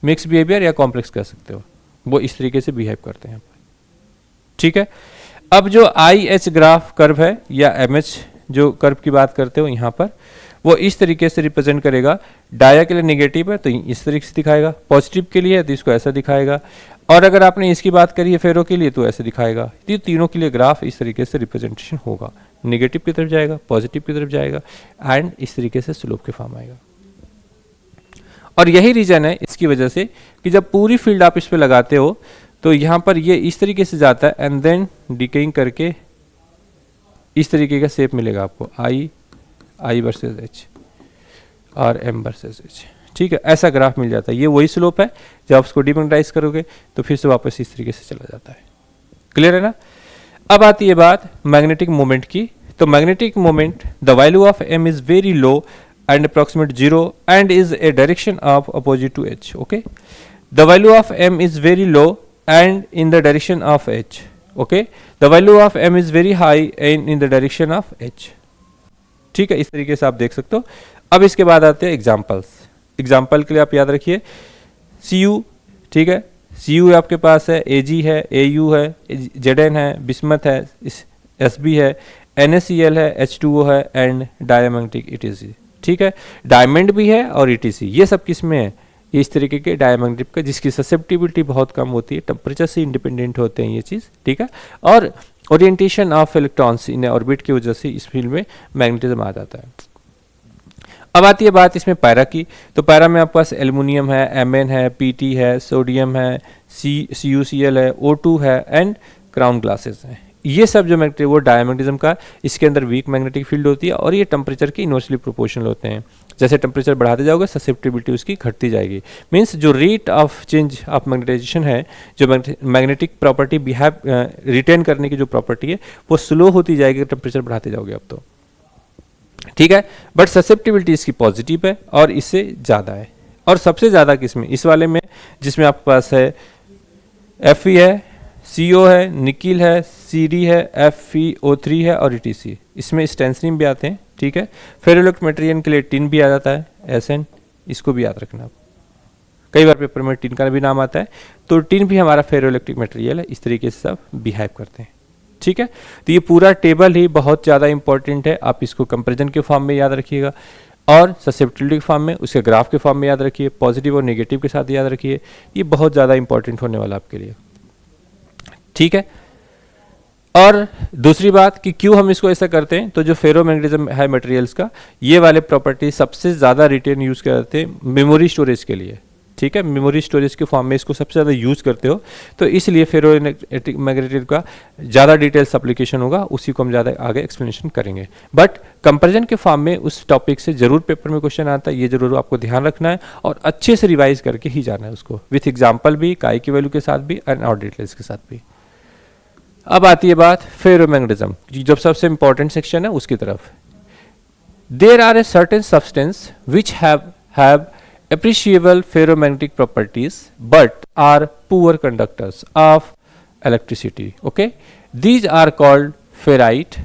मिक्स बिहेवियर या कॉम्प्लेक्स कह सकते हो, वो इस तरीके से बिहेव करते हैं। ठीक है, अब जो आई एच ग्राफ कर्व है या एम एच जो कर्व की बात करते हो यहाँ पर, वो इस तरीके से रिप्रेजेंट करेगा। डाया के लिए नेगेटिव है तो इस तरीके से दिखाएगा, पॉजिटिव के लिए है तो इसको ऐसा दिखाएगा, और अगर आपने इसकी बात करी है फेरो के लिए तो ऐसे दिखाएगा। ये तीनों के लिए ग्राफ इस तरीके से रिप्रेजेंटेशन होगा, नेगेटिव की तरफ जाएगा, पॉजिटिव की तरफ जाएगा, एंड इस तरीके से स्लोप के फॉर्म आएगा। और यही रीजन है इसकी वजह से कि जब पूरी फील्ड आप इस पे लगाते हो तो यहाँ पर ये इस तरीके से जाता है एंड देन डिकेइंग करके इस तरीके का शेप मिलेगा आपको, आई वर्सेस एच और एम वर्सेस एच। ठीक है, ऐसा ग्राफ मिल जाता है। ये वही स्लोप है, जब आप उसको डिमैग्नेटाइज करोगे तो फिर से वापस इस तरीके से चला जाता है। क्लियर है ना? अब आती है बात मैग्नेटिक मोमेंट की। तो magnetic moment, the value of M is very low and approximate 0 and is a direction of opposite to h. Okay, the value of m is very low and in the direction of h. Okay, the value of m is very high and in the direction of h. ठीक है, इस तरीके से आप देख सकते हो। अब इसके बाद आते हैं एग्जाम्पल्स। एग्जाम्पल के लिए आप याद रखिए CU, ठीक है, CU आपके पास है, AG है, AU है, ZN है, बिस्मथ है, SB है, NaCl है, H2O है एंड डायमैग्नेटिक ETC। ठीक है, डायमंड भी है और ETC, ये सब किस में है? ये इस तरीके के डायमैग्नेटिक का, जिसकी ससेप्टिबिलिटी बहुत कम होती है, टेम्परेचर से इंडिपेंडेंट होते हैं ये चीज़। ठीक है, और orientation of electrons in orbit की वजह से इस फील्ड में मैग्नेटिज्म आ जाता है। अब आती है बात इसमें पैरा की। तो पैरा में आपके पास एल्युमिनियम है, Mn है, Pt है, सोडियम है, CuCl है, O2 है एंड क्राउन ग्लासेस हैं। ये सब जो मैग्नेटिक, वो डायमैग्नेटिज्म का, इसके अंदर वीक मैग्नेटिक फील्ड होती है और ये टेम्परेचर के इनवर्सली प्रोपोर्शनल होते हैं। जैसे टेम्परेचर बढ़ाते जाओगे ससेप्टिबिलिटी उसकी घटती जाएगी। मींस जो rate of change of magnetization है, जो मैग्नेटिक प्रॉपर्टी बिहेव रिटेन करने की जो प्रॉपर्टी है, वो स्लो होती जाएगी टेम्परेचर बढ़ाते जाओगे आप तो। ठीक है, बट ससेप्टिबिलिटी इसकी पॉजिटिव है और इससे ज़्यादा है। और सबसे ज़्यादा किसमें? इस वाले में, जिसमें आपके पास है Fe है, CO है, निकिल है, CD है, FeO3 है और ETC। इसमें स्टेंसिलियम भी आते हैं। ठीक है, फेरोइलेक्ट्रिक मटेरियल के लिए टिन भी आ जाता है, Sn, इसको भी याद रखना आप। कई बार पेपर में टिन का भी नाम आता है, तो टिन भी हमारा फेरोइलेक्ट्रिक मटेरियल है। इस तरीके से सब बिहेव करते हैं। ठीक है, तो ये पूरा टेबल ही बहुत ज़्यादा इंपॉर्टेंट है। आप इसको कंपेरिजन के फॉर्म में याद रखिएगा और ससेप्टिबिलिटी के फॉर्म में, उसके ग्राफ के फॉर्म में याद रखिए, पॉजिटिव और नेगेटिव के साथ याद रखिए। ये बहुत ज़्यादा इंपॉर्टेंट होने वाला आपके लिए। ठीक है, और दूसरी बात कि क्यों हम इसको ऐसा करते हैं, तो जो फेरोमैग्नेटिज्म है मटेरियल्स का, ये वाले प्रॉपर्टी सबसे ज़्यादा रिटेन यूज़ करते हैं मेमोरी स्टोरेज के लिए। ठीक है, मेमोरी स्टोरेज के फॉर्म में इसको सबसे ज़्यादा यूज़ करते हो, तो इसलिए फेरोमैग्नेटिज्म का ज़्यादा डिटेल्स एप्लीकेशन होगा, उसी को हम ज़्यादा आगे एक्सप्लेनेशन करेंगे। बट कंपैरिजन के फॉर्म में उस टॉपिक से जरूर पेपर में क्वेश्चन आता है, ये जरूर आपको ध्यान रखना है और अच्छे से रिवाइज करके ही जाना है उसको, विथ एग्जाम्पल भी, काई की वैल्यू के साथ भी एंड और डिटेल्स के साथ भी। अब आती है बात फेरोमैग्नेटिज्म, जब सबसे इंपॉर्टेंट सेक्शन है उसकी तरफ। There are a certain substance which have appreciable ferromagnetic properties but are poor conductors of electricity. Okay, these are called ferrite.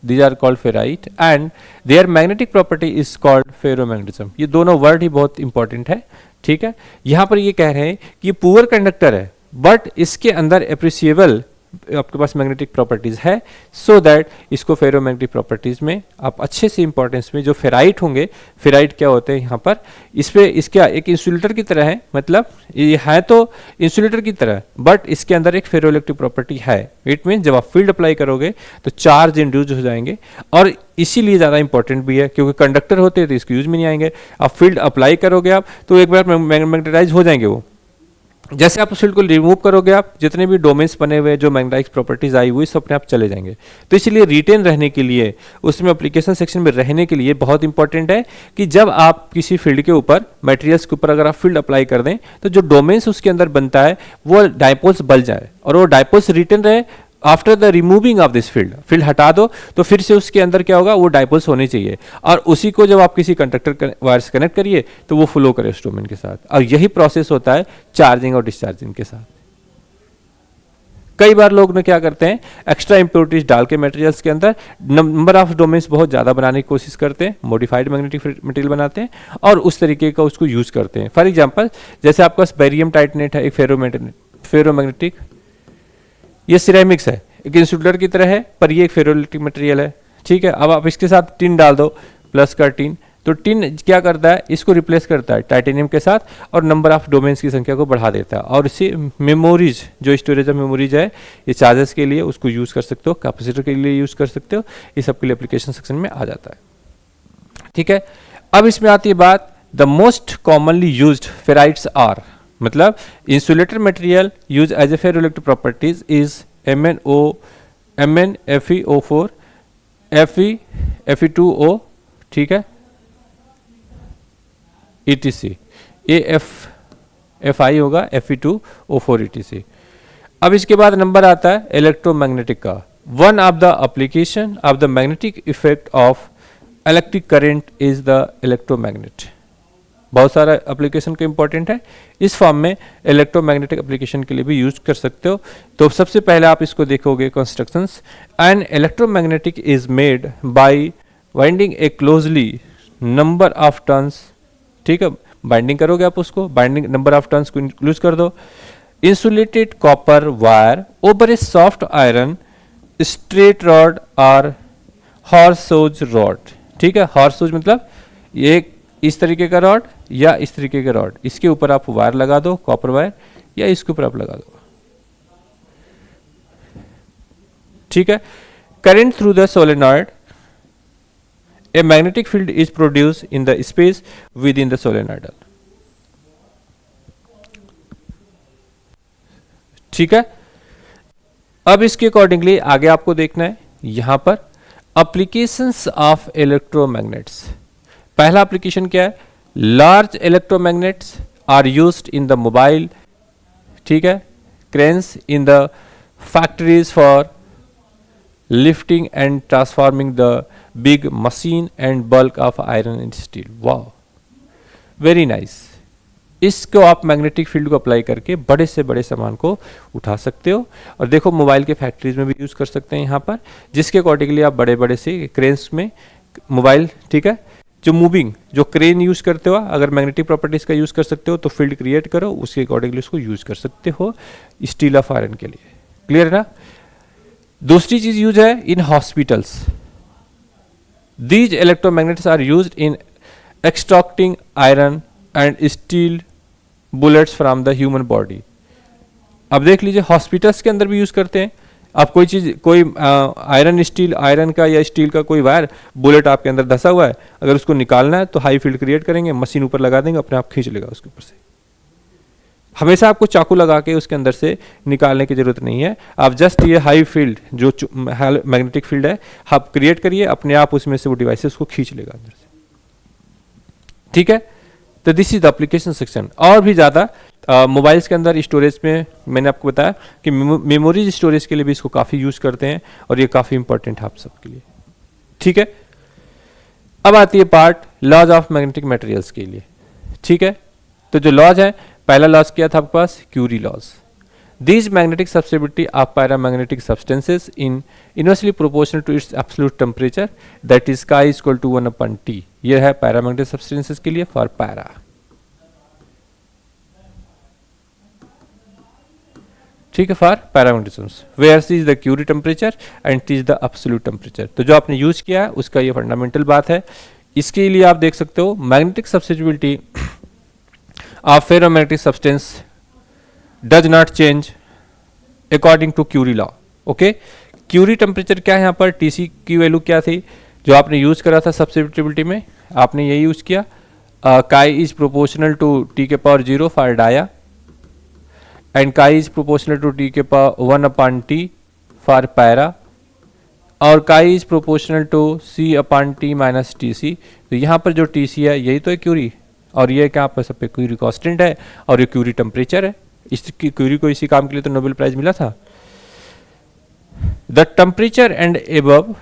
These are called ferrite and their magnetic property is called ferromagnetism. ये दोनों word ही बहुत important है। ठीक है, यहाँ पर ये कह रहे हैं कि ये पुअर कंडक्टर है बट इसके अंदर एप्रिशिएबल आपके पास मैग्नेटिक प्रॉपर्टीज है, सो दैट इसको फेरोमैग्नेटिक प्रॉपर्टीज में आप अच्छे से इंपॉर्टेंस में, जो फेराइट होंगे, फेराइट क्या होते हैं यहाँ पर, इस पे इसका एक इंसुलेटर की तरह है, मतलब ये है तो इंसुलेटर की तरह बट इसके अंदर एक फेरोइलेक्ट्रिक प्रॉपर्टी है। इट मीन जब आप फील्ड अप्लाई करोगे तो चार्ज इंड्यूस हो जाएंगे और इसीलिए ज़्यादा इंपॉर्टेंट भी है, क्योंकि कंडक्टर होते हैं तो इसको यूज में नहीं आएंगे। आप फील्ड अप्लाई करोगे आप तो एक बार मैग्नेटाइज हो जाएंगे वो। जैसे आप उस फील्ड को रिमूव करोगे, आप जितने भी डोमेन्स बने हुए जो मैग्नेटिक प्रॉपर्टीज आई हुई सब अपने आप चले जाएंगे। तो इसलिए रिटेन रहने के लिए, उसमें एप्लीकेशन सेक्शन में रहने के लिए बहुत इंपॉर्टेंट है कि जब आप किसी फील्ड के ऊपर, मटेरियल्स के ऊपर अगर आप फील्ड अप्लाई कर दें तो जो डोमेन्स उसके अंदर बनता है वो डायपोल्स बल जाए और वो डायपोल्स रिटेन रहे। After the removing of this field हटा दो तो फिर से उसके अंदर क्या होगा, वो डायपोल्स होने चाहिए और उसी को जब आप किसी कंडक्टर वायर से कनेक्ट करिए तो वो फ्लो करे उस डोमेन के साथ। और यही प्रोसेस होता है चार्जिंग और डिस्चार्जिंग के साथ। कई बार लोग ने क्या करते हैं, एक्स्ट्रा इंप्योरिटीज डाल के मटेरियल्स के अंदर नंबर ऑफ डोमेन्स बहुत ज़्यादा बनाने की कोशिश करते हैं, मॉडिफाइड मैग्नेटिक मटेरियल बनाते हैं और उस तरीके का उसको यूज़ करते हैं। फॉर एग्जांपल जैसे आपके पास बेरियम टाइटेनेट है, एक फेरोमैग्नेटिक, ये सिरेमिक्स है, एक इंसुलेटर की तरह है पर ये एक फेरोइलेक्ट्रिक मटेरियल है, ठीक है। अब आप इसके साथ टिन डाल दो, प्लस का टिन, तो टिन क्या करता है, इसको रिप्लेस करता है टाइटेनियम के साथ और नंबर ऑफ डोमेन्स की संख्या को बढ़ा देता है। और इसी मेमोरीज, जो स्टोरेज ऑफ मेमोरीज है, ये चार्जेस के लिए उसको यूज़ कर सकते हो, कैपेसिटर के लिए यूज़ कर सकते हो, ये सब के लिए एप्लीकेशन सेक्शन में आ जाता है, ठीक है। अब इसमें आती है बात, the most commonly used ferrites are, मतलब insulator material use as a ferroelectric properties is Mn FeO4 Fe2O, ठीक है, ETC, Fi होगा Fe2O4 ETC। अब इसके बाद नंबर आता है इलेक्ट्रोमैग्नेटिक का। One of the application of the magnetic effect of electric current is the electromagnet. बहुत सारा एप्लीकेशन का इंपॉर्टेंट है, इस फॉर्म में इलेक्ट्रोमैग्नेटिक एप्लीकेशन के लिए भी यूज कर सकते हो। तो सबसे पहले आप इसको देखोगे constructions, an electromagnetic is made by winding A closely number of turns, ठीक है, बाइंडिंग करोगे आप उसको, बाइंडिंग नंबर ऑफ टर्न्स को इंक्लूड कर दो। इंसुलेटेड कॉपर वायर ओवर ए सॉफ्ट आयरन स्ट्रेट रॉड और हॉर्सोज रॉड, ठीक है। हॉर्सोज मतलब ये इस तरीके का रॉड या इस तरीके का रॉड, इसके ऊपर आप वायर लगा दो, कॉपर वायर, या इसके ऊपर आप लगा दो, ठीक है। Current through the solenoid, A magnetic field is produce in the space with in the solenoidal, ठीक है। अब इसके अकॉर्डिंगली आगे आपको देखना है यहां पर एप्लीकेशंस ऑफ इलेक्ट्रोमैग्नेट्स। पहला एप्लीकेशन क्या है, large electromagnets are used in the mobile, ठीक है, cranes, in the factories for lifting and transforming the big machine and bulk of iron and steel. वाह, वेरी नाइस। इसको आप मैग्नेटिक फील्ड को apply करके बड़े से बड़े सामान को उठा सकते हो। और देखो मोबाइल के फैक्ट्रीज में भी यूज कर सकते हैं यहाँ पर, जिसके अकॉर्डिंगली आप बड़े बड़े से क्रेन्स में मोबाइल, ठीक है, जो मूविंग, जो क्रेन यूज करते हो, अगर मैग्नेटिक प्रॉपर्टीज का यूज कर सकते हो तो फील्ड क्रिएट करो, उसके अकॉर्डिंगली उसको यूज कर सकते हो स्टील ऑफ आयरन के लिए। क्लियर है ना। दूसरी चीज यूज है in hospitals, these electromagnets are used in extracting iron and steel bullets from the human body. अब देख लीजिए हॉस्पिटल्स के अंदर भी यूज करते हैं। आप कोई चीज, कोई आयरन का या स्टील का कोई वायर, बुलेट आपके अंदर धंसा हुआ है, अगर उसको निकालना है तो हाई फील्ड क्रिएट करेंगे, मशीन ऊपर लगा देंगे, अपने आप खींच लेगा उसके ऊपर से। हमेशा आपको चाकू लगा के उसके अंदर से निकालने की जरूरत नहीं है, आप जस्ट ये हाई फील्ड जो मैग्नेटिक फील्ड है आप क्रिएट करिए, अपने आप उसमें से वो डिवाइसेस को खींच लेगा अंदर से, ठीक है। तो this is the application section. और भी ज़्यादा मोबाइल्स के अंदर स्टोरेज में मैंने आपको बताया कि मेमोरीज स्टोरेज के लिए भी इसको काफ़ी यूज़ करते हैं और ये काफ़ी इंपॉर्टेंट है आप सबके लिए, ठीक है। अब आती है part laws of magnetic materials के लिए, ठीक है। तो जो लॉज है, पहला लॉज किया था आपके पास Curie laws. These magnetic susceptibility of paramagnetic substances in inversely proportional to its absolute temperature that is Chi equal to 1/T। ये है पैरामैग्नेटिक सब्सटेंसेस के लिए फॉर पैरा, ठीक है, for paramagnetisms where C is the Curie temperature and T is the absolute temperature. तो जो आपने use किया है उसका ये फंडामेंटल बात है। इसके लिए आप देख सकते हो magnetic susceptibility of ferromagnetic substance does not change according to Curie law. Okay, Curie temperature क्या है यहाँ पर, TC की वैल्यू क्या थी जो आपने यूज करा था सब्स्टिबिलिटी में, आपने यही यूज किया, Chi is proportional to T⁻0 for dia and Chi is proportional to T⁻1/T for para और Chi is proportional to C/T minus TC। तो यहाँ पर जो TC है यही तो है क्यूरी, और ये क्या आपका सब पे क्यूरी कांस्टेंट है और ये क्यूरी टेम्परेचर है। इस क्यूरी को इसी काम के लिए तो नोबेल प्राइज मिला था। The temperature and above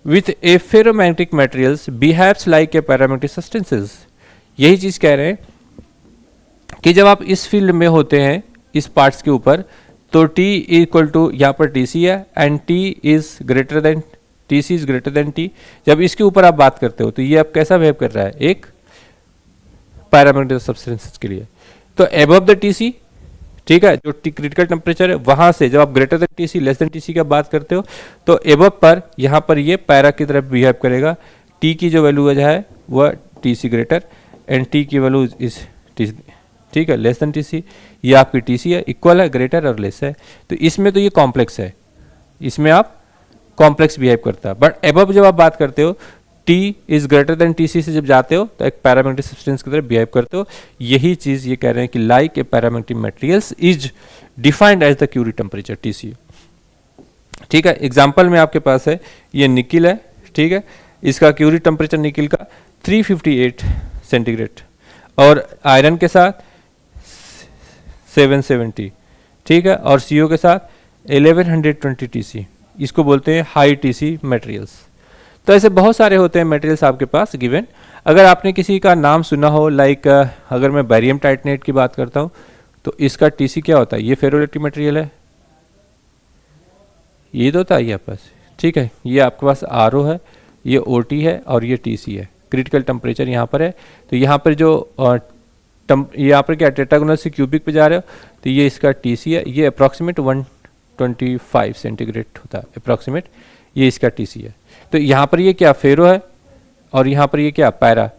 with A ferromagnetic materials behaves like a paramagnetic substances. यही चीज कह रहे हैं कि जब आप इस फील्ड में होते हैं, इस पार्ट्स के ऊपर, तो T इक्वल टू यहाँ पर TC है and T is greater then TC is greater then T। जब इसके ऊपर आप बात करते हो तो ये अब कैसा बिहेव कर रहा है, एक पैरामैग्नेटिक सब्सटेंसेस के लिए। तो एबव द TC, ठीक है, जो क्रिटिकल टेम्परेचर है वहां से जब आप greater than TC less than TC की बात करते हो तो एबव पर यहाँ पर ये पैरा की तरफ बिहेव करेगा। T की जो वैल्यू है वह TC ग्रेटर एंड T की वैल्यू इज TC, ठीक है, लेस देन TC। ये आपकी TC है, इक्वल है, ग्रेटर और लेस है। तो इसमें तो ये कॉम्प्लेक्स है, इसमें आप कॉम्प्लेक्स बिहेव करता है। बट एबव जब आप बात करते हो T is greater then TC से जब जाते हो तो एक पैरामैग्नेटिक सब्सटेंस की तरह बिहेव करते हो। यही चीज ये कह रहे हैं कि like a paramagnetic materials is defined as the Curie temperature TC, ठीक है। एग्जांपल में आपके पास है ये निकिल है, ठीक है, इसका क्यूरी टेम्परेचर निकिल का 358 सेंटीग्रेड और आयरन के साथ 770, ठीक है, और CO के साथ 1120 TC। इसको बोलते हैं हाई TC मटेरियल्स। तो ऐसे बहुत सारे होते हैं मटेरियल्स आपके पास गिवन। अगर आपने किसी का नाम सुना हो, लाइक अगर मैं बैरियम टाइटेनेट की बात करता हूँ तो इसका TC क्या होता है, ये फेरोइलेक्ट्रिक मटेरियल है, ये तो होता है ये आपके पास, ठीक है। ये आपके पास RO है, ये OT है और ये TC है। क्रिटिकल टेम्परेचर यहाँ पर है, तो यहाँ पर जो यहाँ पर क्या टेट्रागोनल से क्यूबिक पे जा रहे हो तो ये इसका TC है, ये अप्रॉक्सीमेट 125 सेंटीग्रेड होता है अप्रॉक्सीमेट, ये इसका TC है। तो यहाँ पर ये क्या फेरो है और यहाँ पर ये क्या पैरा,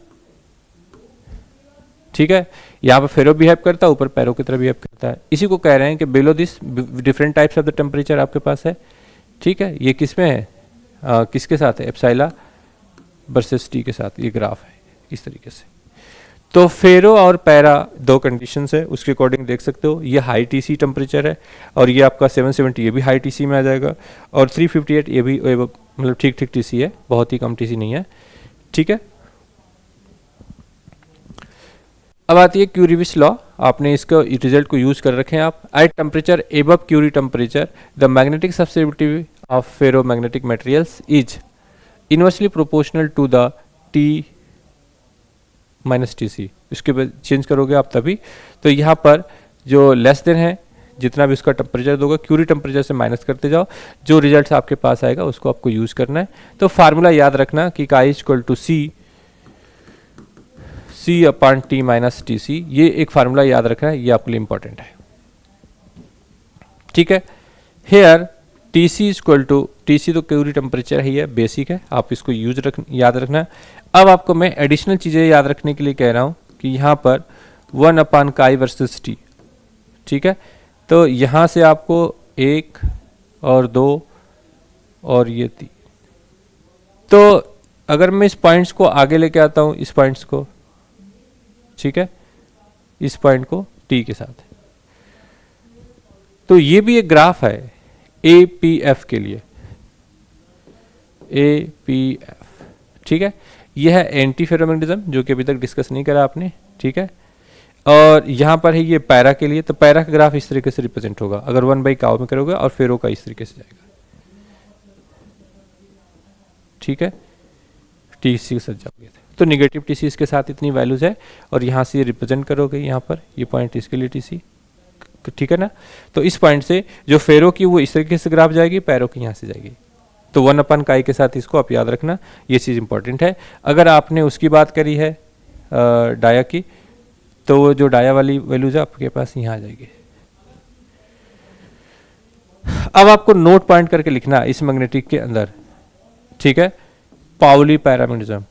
ठीक है। यहाँ पर फेरो बिहेव करता है, ऊपर पैरो की तरह बिहेव करता है। इसी को कह रहे हैं कि below this different types of the temperature आपके पास है, ठीक है। ये किस में है, किसके साथ है, एप्सिला वर्सेस T के साथ ये ग्राफ है इस तरीके से। तो फेरो और पैरा दो कंडीशंस है, उसके अकॉर्डिंग देख सकते हो। ये हाई TC टेम्परेचर है और ये आपका 770 ये भी हाई TC में आ जाएगा और 358 ये भी मतलब ठीक ठीक TC है, बहुत ही कम TC नहीं है, ठीक है। अब आती है क्यूरीविच लॉ। आपने इसका रिजल्ट को यूज कर रखे हैं आप। At temperature above Curie temperature the magnetic susceptibility of ferromagnetic materials is inversely proportional to the T minus TC। इसके बाद चेंज करोगे आप तभी। तो यहाँ पर जो लेस देन है, जितना भी उसका टेम्परेचर दोगे क्यूरी टेम्परेचर से माइनस करते जाओ, जो रिजल्ट आपके पास आएगा उसको आपको यूज करना है। तो फार्मूला याद रखना कि का equal to C upon T minus TC, ये एक फार्मूला याद रखना है, ये आपके लिए इंपॉर्टेंट है, ठीक है। Here TC equal to TC तो क्यूरी टेम्परेचर ही है, बेसिक है, आप इसको याद रखना है। अब आपको मैं एडिशनल चीज़ें याद रखने के लिए कह रहा हूँ कि यहाँ पर 1 अपॉन काई वर्सेस T, ठीक है। तो यहाँ से आपको 1 और 2 और ये 3। तो अगर मैं इस पॉइंट्स को आगे लेके आता हूँ, इस पॉइंट्स को, ठीक है, इस पॉइंट को T के साथ, तो ये भी एक ग्राफ है APF के लिए, APF, ठीक है। यह है एंटी फेरोमैग्नेटिज्म जो कि अभी तक डिस्कस नहीं करा आपने, ठीक है। और यहाँ पर है ये पैरा के लिए, तो पैरा का ग्राफ इस तरीके से रिप्रेजेंट होगा अगर 1/काउ में करोगे, और फेरो का इस तरीके से जाएगा, ठीक है। TC के साथ जाओगे तो निगेटिव TC इसके साथ इतनी वैल्यूज है और यहाँ से रिप्रेजेंट करोगे, यहाँ पर ये पॉइंट इसके लिए TC, ठीक है ना। तो इस पॉइंट से जो फेरो की वो इस तरीके से ग्राफ जाएगी, पैरो की यहाँ से जाएगी। तो 1 अपॉन काई के साथ इसको आप याद रखना, ये चीज़ इंपॉर्टेंट है। अगर आपने उसकी बात करी है डाया की, तो जो डाया वाली वैल्यूज है आपके पास यहाँ आ जाएगी। अब आपको नोट पॉइंट करके लिखना इस मैग्नेटिक के अंदर, ठीक है। पाउली पैरामैग्नेटिज्म,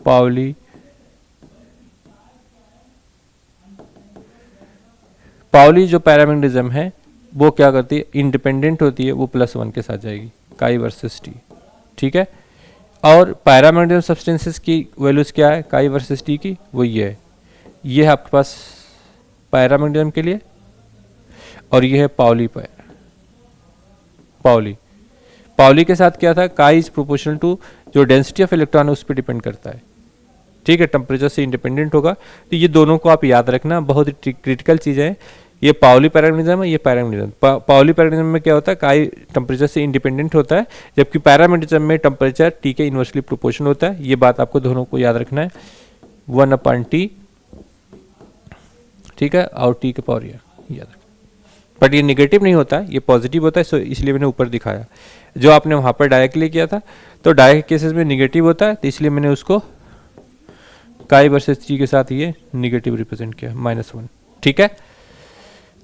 पाउली जो पैरामैग्नेटिज्म है वो क्या करती है, इंडिपेंडेंट होती है, वो +1 के साथ जाएगी, काई वर्सेस T, ठीक है। और पैरामैग्नेटिज्म सब्सटेंसेस की वैल्यूज क्या है काई वर्सेस T की, वो ये है, ये है आपके पास पैरामैग्नेटिज्म के लिए, और ये है पाउली के साथ क्या था, काई इज प्रोपोर्शनल टू जो डेंसिटी ऑफ इलेक्ट्रॉन है उस पर डिपेंड करता है, ठीक है, टेम्परेचर से इंडिपेंडेंट होगा। तो ये दोनों को आप याद रखना, बहुत ही क्रिटिकल चीज़ है। ये पाउली पैरामैग्नेटिज्म है, ये पैरामैग्नेटिज्म। पाउली पैरामैग्नेटिज्म में क्या होता है, काई टेम्परेचर से इंडिपेंडेंट होता है, जबकि पैरामैग्नेटिज्म में टेम्परेचर T के इन्वर्सली प्रोपोर्शनल होता है। ये बात आपको दोनों को याद रखना है, 1 अपॉन T, ठीक है, और T के पावर याद रखना। बट ये निगेटिव नहीं होता, ये पॉजिटिव होता है, सो इसलिए मैंने ऊपर दिखाया। जो आपने वहाँ पर डाया के लिए किया था, तो डाया के केसेस में निगेटिव होता है, तो इसलिए मैंने उसको काई वर्सेस ची के साथ ये निगेटिव रिप्रेजेंट किया, -1। ठीक है,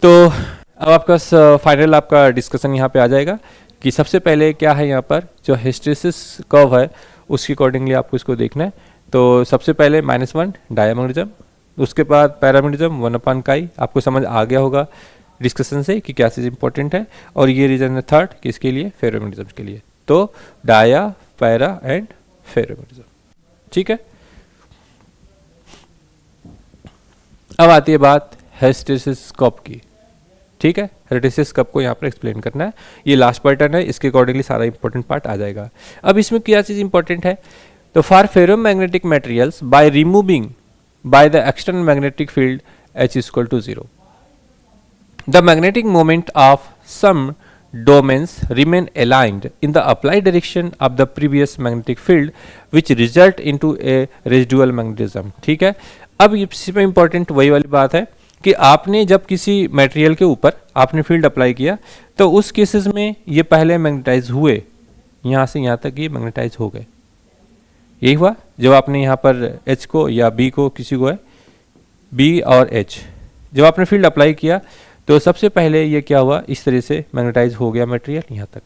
तो अब आपका फाइनल आपका डिस्कशन यहाँ पे आ जाएगा कि सबसे पहले क्या है यहाँ पर जो हिस्टेरेसिस कर्व है उसके अकॉर्डिंगली आपको इसको देखना है। तो सबसे पहले -1 डायमैग्नेटिज्म, उसके बाद पैरामैग्नेटिज्म 1/काई। आपको समझ आ गया होगा डिस्कशन से कि क्या चीज़ इंपॉर्टेंट है। और ये रीजन है थर्ड किसके लिए, फेरोमैग्नेटिज्म के लिए। तो डाया, पैरा एंड फेरोमैग्नेटिज्म। ठीक है, अब आती है बात हिस्टेरेसिस कर्व की। ठीक है, हिस्टेरेसिस कर्व को यहाँ पर एक्सप्लेन करना है, ये लास्ट पैटर्न है, इसके अकॉर्डिंगली सारा इंपॉर्टेंट पार्ट आ जाएगा। अब इसमें क्या चीज़ इंपॉर्टेंट है, तो for ferromagnetic materials by removing by the external magnetic field H = 0, the magnetic moment of some domains remain aligned in the applied direction of the previous magnetic field which result into a residual magnetism। ठीक है, अब इसमें important वही वाली बात है कि आपने जब किसी मटेरियल के ऊपर आपने फील्ड अप्लाई किया तो उस केसेस में ये पहले मैग्नेटाइज हुए, यहाँ से यहाँ तक ये मैग्नेटाइज हो गए। यही हुआ जब आपने यहाँ पर H को या B को, किसी को है B और H, जब आपने फील्ड अप्लाई किया तो सबसे पहले ये क्या हुआ, इस तरह से मैग्नेटाइज हो गया मटेरियल यहाँ तक।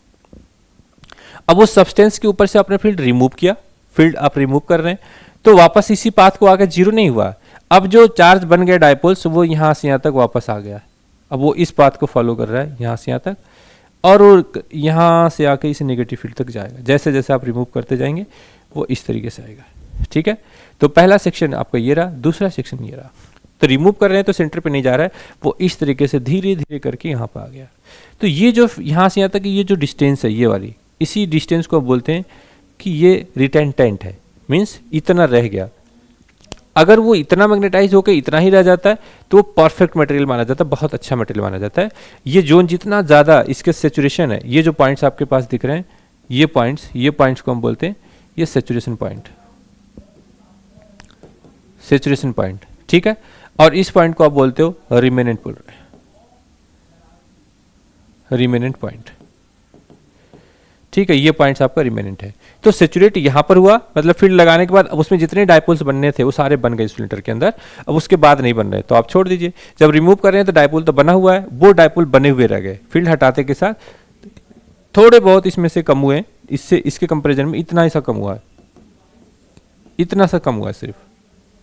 अब उस सब्सटेंस के ऊपर से आपने फील्ड रिमूव किया, फील्ड आप रिमूव कर रहे हैं तो वापस इसी पाथ को आकर 0 नहीं हुआ। अब जो चार्ज बन गया डायपोल्स वो यहाँ से यहाँ तक वापस आ गया। अब वो इस पाथ को फॉलो कर रहा है यहाँ से यहाँ तक, और वो यहाँ से आकर इस नेगेटिव फील्ड तक जाएगा। जैसे जैसे आप रिमूव करते जाएंगे वो इस तरीके से आएगा। ठीक है, तो पहला सेक्शन आपका ये रहा, दूसरा सेक्शन ये रहा। तो रिमूव कर रहे हैं तो सेंटर पे नहीं जा रहा है, वो इस तरीके से धीरे धीरे करके यहाँ पर आ गया। तो ये जो यहाँ से यहाँ तक ये जो डिस्टेंस है ये वाली, इसी डिस्टेंस को बोलते हैं कि ये रिटेंटेंट है, मीन्स इतना रह गया। अगर वो इतना मैग्नेटाइज होकर इतना ही रह जाता है तो वो परफेक्ट मटेरियल माना जाता है, बहुत अच्छा मटेरियल माना जाता है। ये जोन जितना ज़्यादा इसके सेचुरेशन है, ये जो पॉइंट्स आपके पास दिख रहे हैं ये पॉइंट्स को हम बोलते हैं ये सेचुरेशन पॉइंट, सेचुरेशन पॉइंट। ठीक है, और इस पॉइंट को आप बोलते हो रिमेनेंट रिमेनेंट पॉइंट। ठीक है, ये पॉइंट्स आपका रिमेनेंट है। तो सेचुरेट यहाँ पर हुआ, मतलब फील्ड लगाने के बाद अब उसमें जितने डायपोल्स बनने थे वो सारे बन गए सिलेंडर के अंदर। अब उसके बाद नहीं बन रहे तो आप छोड़ दीजिए। जब रिमूव कर रहे हैं तो डायपोल तो बना हुआ है, वो डायपोल बने हुए रह गए। फील्ड हटाते के साथ थोड़े बहुत इसमें से कम हुए, इससे इसके कंपेरिजन में इतना सा कम हुआ है, इतना सा कम हुआ है सिर्फ।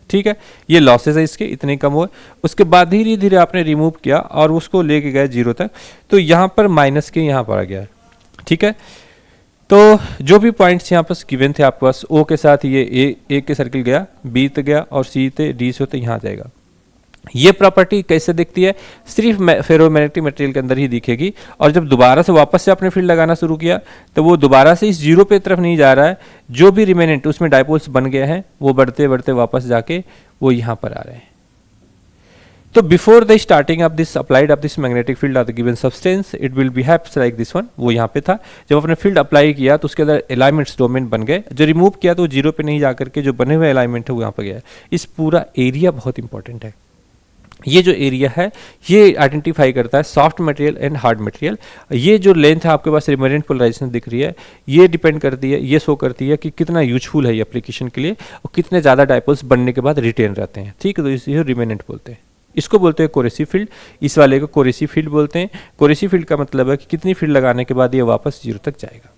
ठीक है, ये लॉसेस है इसके, इतने कम हुए। उसके बाद धीरे धीरे आपने रिमूव किया और उसको लेके गए 0 तक, तो यहाँ पर माइनस के यहाँ पर आ गया। ठीक है, तो जो भी पॉइंट्स यहाँ पर गिवन थे आपके पास, ओ के साथ ये ए के सर्किल गया, बी तक गया और सी ते डी से होते यहाँ जाएगा। ये प्रॉपर्टी कैसे दिखती है, सिर्फ फेरोमैग्नेटिक मटेरियल के अंदर ही दिखेगी। और जब दोबारा से वापस से आपने फील्ड लगाना शुरू किया तो वो दोबारा से इस 0 पे तरफ नहीं जा रहा है, जो भी रिमेनेंट उसमें डायपोल्स बन गए हैं वो बढ़ते बढ़ते वापस जाके वो यहाँ पर आ रहे हैं। तो before the starting of this applied of this magnetic field of the given substance it will behaves like this one. वो यहाँ पे था, जब आपने फील्ड अप्लाई किया तो उसके अंदर अलाइनमेंट्स डोमेन बन गए। जो रिमूव किया तो 0 पे नहीं जाकर के जो बने हुए अलाइनमेंट है वो यहाँ पर गया। इस पूरा एरिया बहुत इंपॉर्टेंट है। ये जो एरिया है ये आइडेंटिफाई करता है soft material and hard material. ये जो लेंथ है आपके पास रिमेनेंट पोलराइजेशन दिख रही है, ये डिपेंड करती है, ये शो करती है कि कितना यूजफुल है ये एप्लीकेशन के लिए और कितने ज़्यादा डायपोल्स बनने के बाद रिटेन रहते हैं। ठीक है, तो इसे रिमेनेंट बोलते हैं। इसको बोलते हैं कोरेसिव फील्ड, इस वाले को कोरेसिव फील्ड बोलते हैं। कोरेसिव फील्ड का मतलब है कि कितनी फील्ड लगाने के बाद ये वापस 0 तक जाएगा।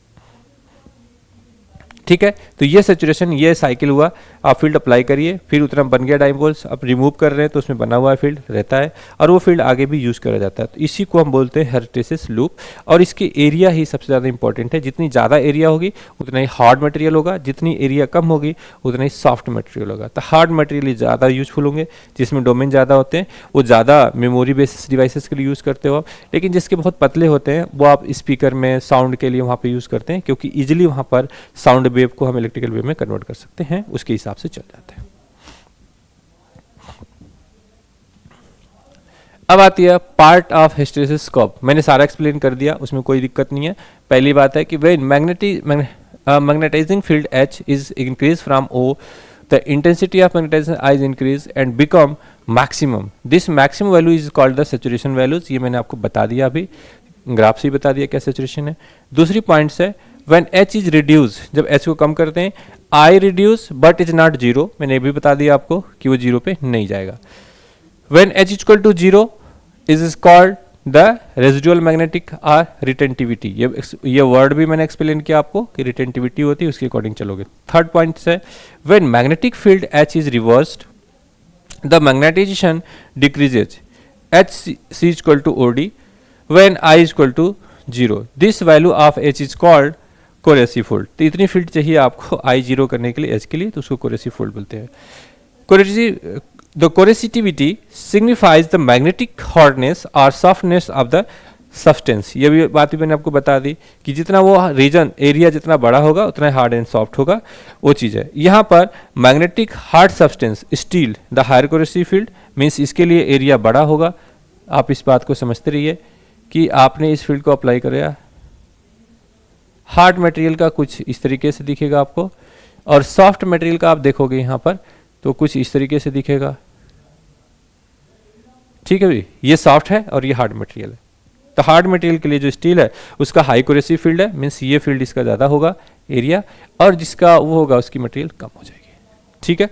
ठीक है, तो ये सैचुरेशन, ये साइकिल हुआ। आप फील्ड अप्लाई करिए, फिर उतना बन गया डायपोल्स, अब रिमूव कर रहे हैं तो उसमें बना हुआ फील्ड रहता है और वो फील्ड आगे भी यूज़ करा जाता है। तो इसी को हम बोलते हैं हिस्टेरेसिस लूप। और इसकी एरिया ही सबसे ज़्यादा इंपॉर्टेंट है। जितनी ज़्यादा एरिया होगी उतना ही हार्ड मटेरियल होगा, जितनी एरिया कम होगी उतना ही सॉफ्ट मटेरियल होगा। तो हार्ड मटेरियल ज़्यादा यूजफुल होंगे, जिसमें डोमेन ज़्यादा होते हैं, वो ज़्यादा मेमोरी बेस्ड डिवाइसेस के लिए यूज़ करते हो आप। लेकिन जिसके बहुत पतले होते हैं वो आप स्पीकर में साउंड के लिए वहाँ पर यूज़ करते हैं, क्योंकि ईजिली वहाँ पर साउंड वेव को हम इलेक्ट्रिकल वेव में कन्वर्ट कर सकते हैं, उसके हिसाब से चल जाते हैं। अब आती है पार्ट ऑफ हिस्टेरेसिस कर्व। मैंने सारा एक्सप्लेन कर दिया, उसमें कोई दिक्कत नहीं है। पहली बात है कि when magnetizing field H is increased from O, the intensity of magnetization is increased and become maximum, this maximum value is called the saturation values. ये मैंने आपको बता दिया, अभी ग्राफ से ही बता दिया क्या सैचुरेशन है। दूसरी पॉइंट्स है व्हेन एच इज रिड्यूस, जब एच को कम करते हैं, आई reduce but is not zero, मैंने ये भी बता दिया आपको कि वो जीरो पे नहीं जाएगा। When H is equal to zero is called the residual magnetic or retentivity. ये वर्ड भी मैंने एक्सप्लेन किया आपको कि रिटेंटिविटी होती है, उसके अकॉर्डिंग चलोगे। थर्ड पॉइंट है when magnetic field H is reversed the magnetization decreases H C is equal to O D when I is equal to zero, this value of H is called coercive field. तो इतनी field चाहिए आपको आई zero करने के लिए, H के लिए, तो उसको कोरेसिव फील्ड बोलते हैं। Coercive The corrosivity signifies the magnetic hardness or softness of the substance। ये भी बात भी मैंने आपको बता दी कि जितना वो रीजन एरिया जितना बड़ा होगा उतना हार्ड एंड सॉफ्ट होगा, वो चीज़ है। यहाँ पर magnetic hard substance steel the higher coercive field means इसके लिए एरिया बड़ा होगा। आप इस बात को समझते रहिए कि आपने इस फील्ड को अप्लाई कराया, हार्ड मटेरियल का कुछ इस तरीके से दिखेगा आपको, और सॉफ्ट मटेरियल का आप देखोगे यहाँ पर तो कुछ इस तरीके से दिखेगा। ठीक है भाई, ये सॉफ्ट है और ये हार्ड मटेरियल है। तो हार्ड मटेरियल के लिए जो स्टील है उसका हाई कोरेसिव फील्ड है, मीन्स ये फील्ड इसका ज़्यादा होगा एरिया, और जिसका वो होगा उसकी मटेरियल कम हो जाएगी। ठीक है।